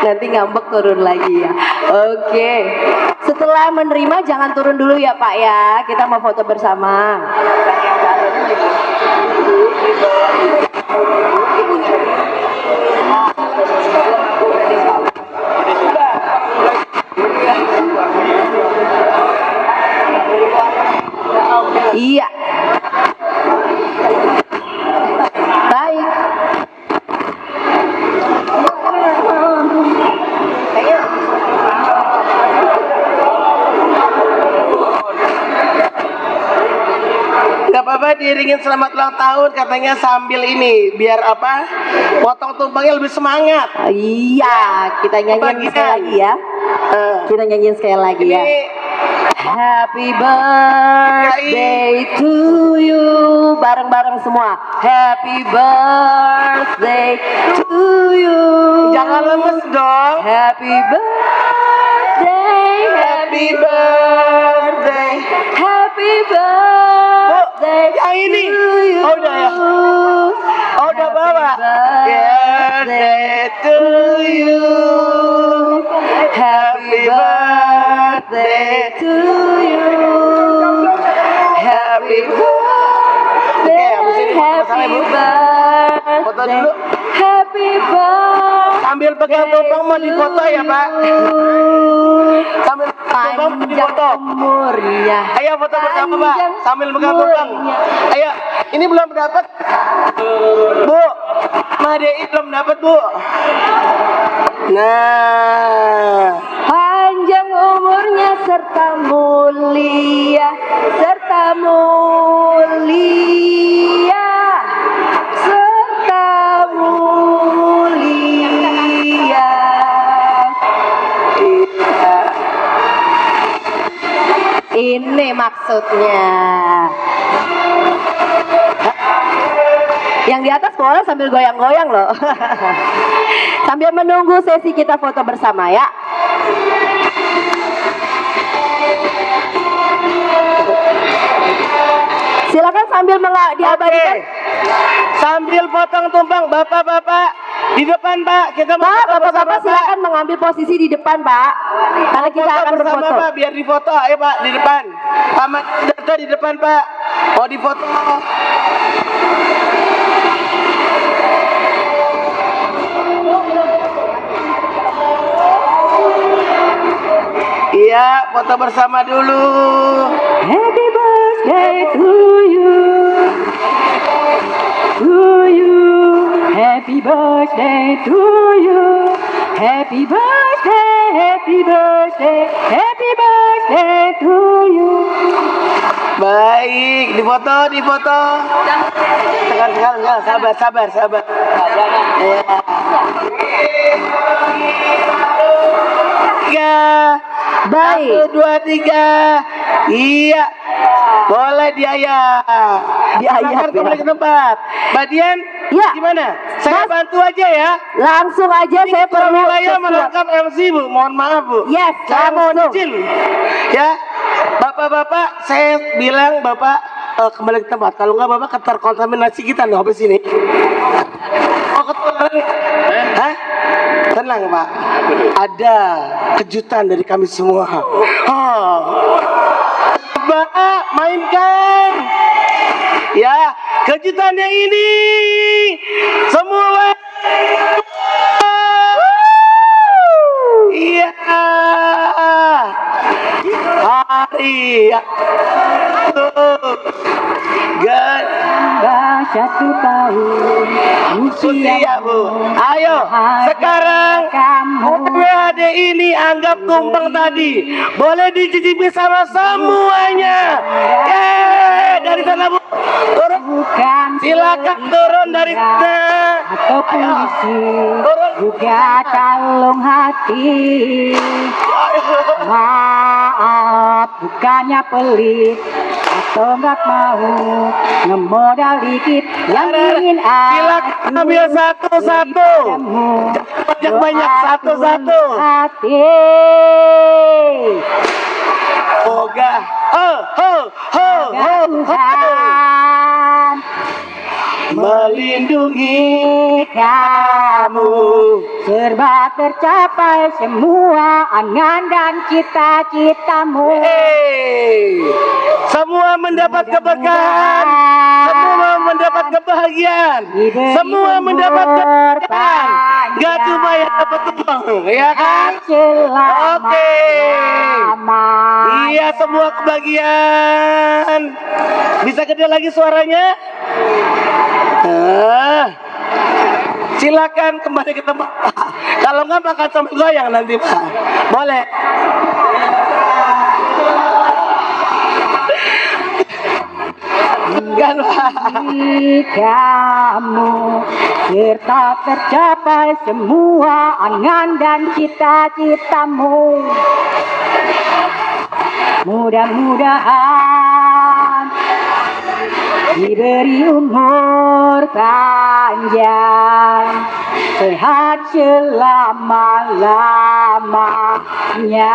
Nanti ngambek turun lagi ya. Oke. Setelah menerima jangan turun dulu ya Pak ya. Kita mau foto bersama. Iya. Baik. Gak apa-apa diiringin selamat ulang tahun katanya sambil ini biar apa? Potong tumpengnya lebih semangat. Iya, kita nyanyiin sekali lagi ya. Kita nyanyiin sekali lagi ya. Ini Happy birthday to you. Bareng-bareng semua. Happy birthday to you. jangan lemes dong. Happy birthday. Happy birthday. Happy birthday. yang ini. to you. Oh, udah ya. Oh, udah bawa. Birthday to you. Happy birthday to you. Happy birthday. habis ini foto bersama, Happy Bu. birthday. Foto dulu. Happy birthday. Sambil pegang tumpeng mau difoto ya, Pak. Sambil tumpeng mau Panjang difoto. umurnya. Ayo foto bersama, Pak. Panjang Sambil pegang tumpeng. umurnya. Ayo, ini belum dapat. Bu, Madei belum dapat, Bu. Nah, Panjang umurnya serta mulia, serta mulia, serta mulia. Ini maksudnya. Yang di atas boleh sambil goyang-goyang loh. Sambil menunggu sesi kita foto bersama ya. Silakan sambil diabadikan. sambil potong tumpeng, Bapak-bapak di depan, Pak. Kita mau Pak, foto bersama, bapak-bapak silakan mengambil posisi di depan, Pak. Karena kita Foto akan bersama, berfoto. Pak, biar difoto. Ayo, Pak, di depan. Pak Mandarto di depan, Pak. Mau difoto. Iya, foto bersama dulu. Happy birthday to you. To you. Happy birthday to you. Happy birthday, happy birthday, happy birthday to you. Baik, difoto, difoto. Sekarang, sabar. Ya. Tiga. Baik. 1, 2, 3. Iya. Boleh diayak. Diayak, Silakan kembali ke tempat. Mbak Dian, Ya. gimana? Saya Mas. bantu aja ya. Langsung aja saya perlu Saya sesuatu. menangkap MC, Bu. Mohon maaf, Bu. Yes, Saya mau langsung. izin. Ya. Bapak-bapak, saya bilang Bapak kembali ke tempat. Kalau nggak Bapak terkontaminasi kita nih habis ini. Oh, ketularan. Hah? Tenang, Pak. Ada kejutan dari kami semua. Bapak, mainkan. Ya, kejutannya ini semua. Iya. Hari. 1 tahun Usia Bu. Ayo, sekarang WHD ini anggap tumpeng tadi. Boleh dicicipi sama semuanya. Dari sana Bu. Turun. bukan Silakan turun dari sana. atau polisi Turun. juga kalung hati. Maaf, bukannya pelit atau nggak mau ngemodal dikit yang ingin Silakan ambil satu-satu. Banyak-banyak satu-satu. hati. Moga. Ho ho ho ho ho. Tuhan Melindungi kamu serba tercapai semua angan dan cita-citamu. Semua mendapat keberkahan, semua mendapat kebahagiaan, semua mendapat kebahagiaan. Gak cuma yang dapat uang, ya kan? Oke. Iya, semua kebahagiaan. Bisa gede lagi suaranya? Silakan kembali ke tempat. Kalau nggak makan sambil goyang nanti Pak. Boleh. Enggak Pak. Kamu serta tercapai semua angan dan cita-citamu. Mudah-mudahan diberi umur panjang, sehat selama-lamanya.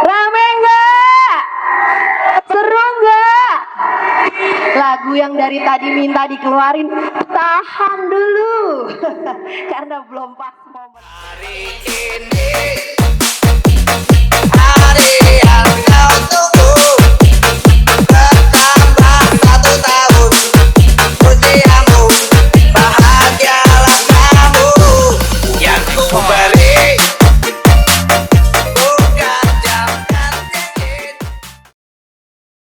Rame nggak? Seru nggak? Lagu yang dari tadi minta dikeluarin, tahan dulu. Karena belum pas momen. Hari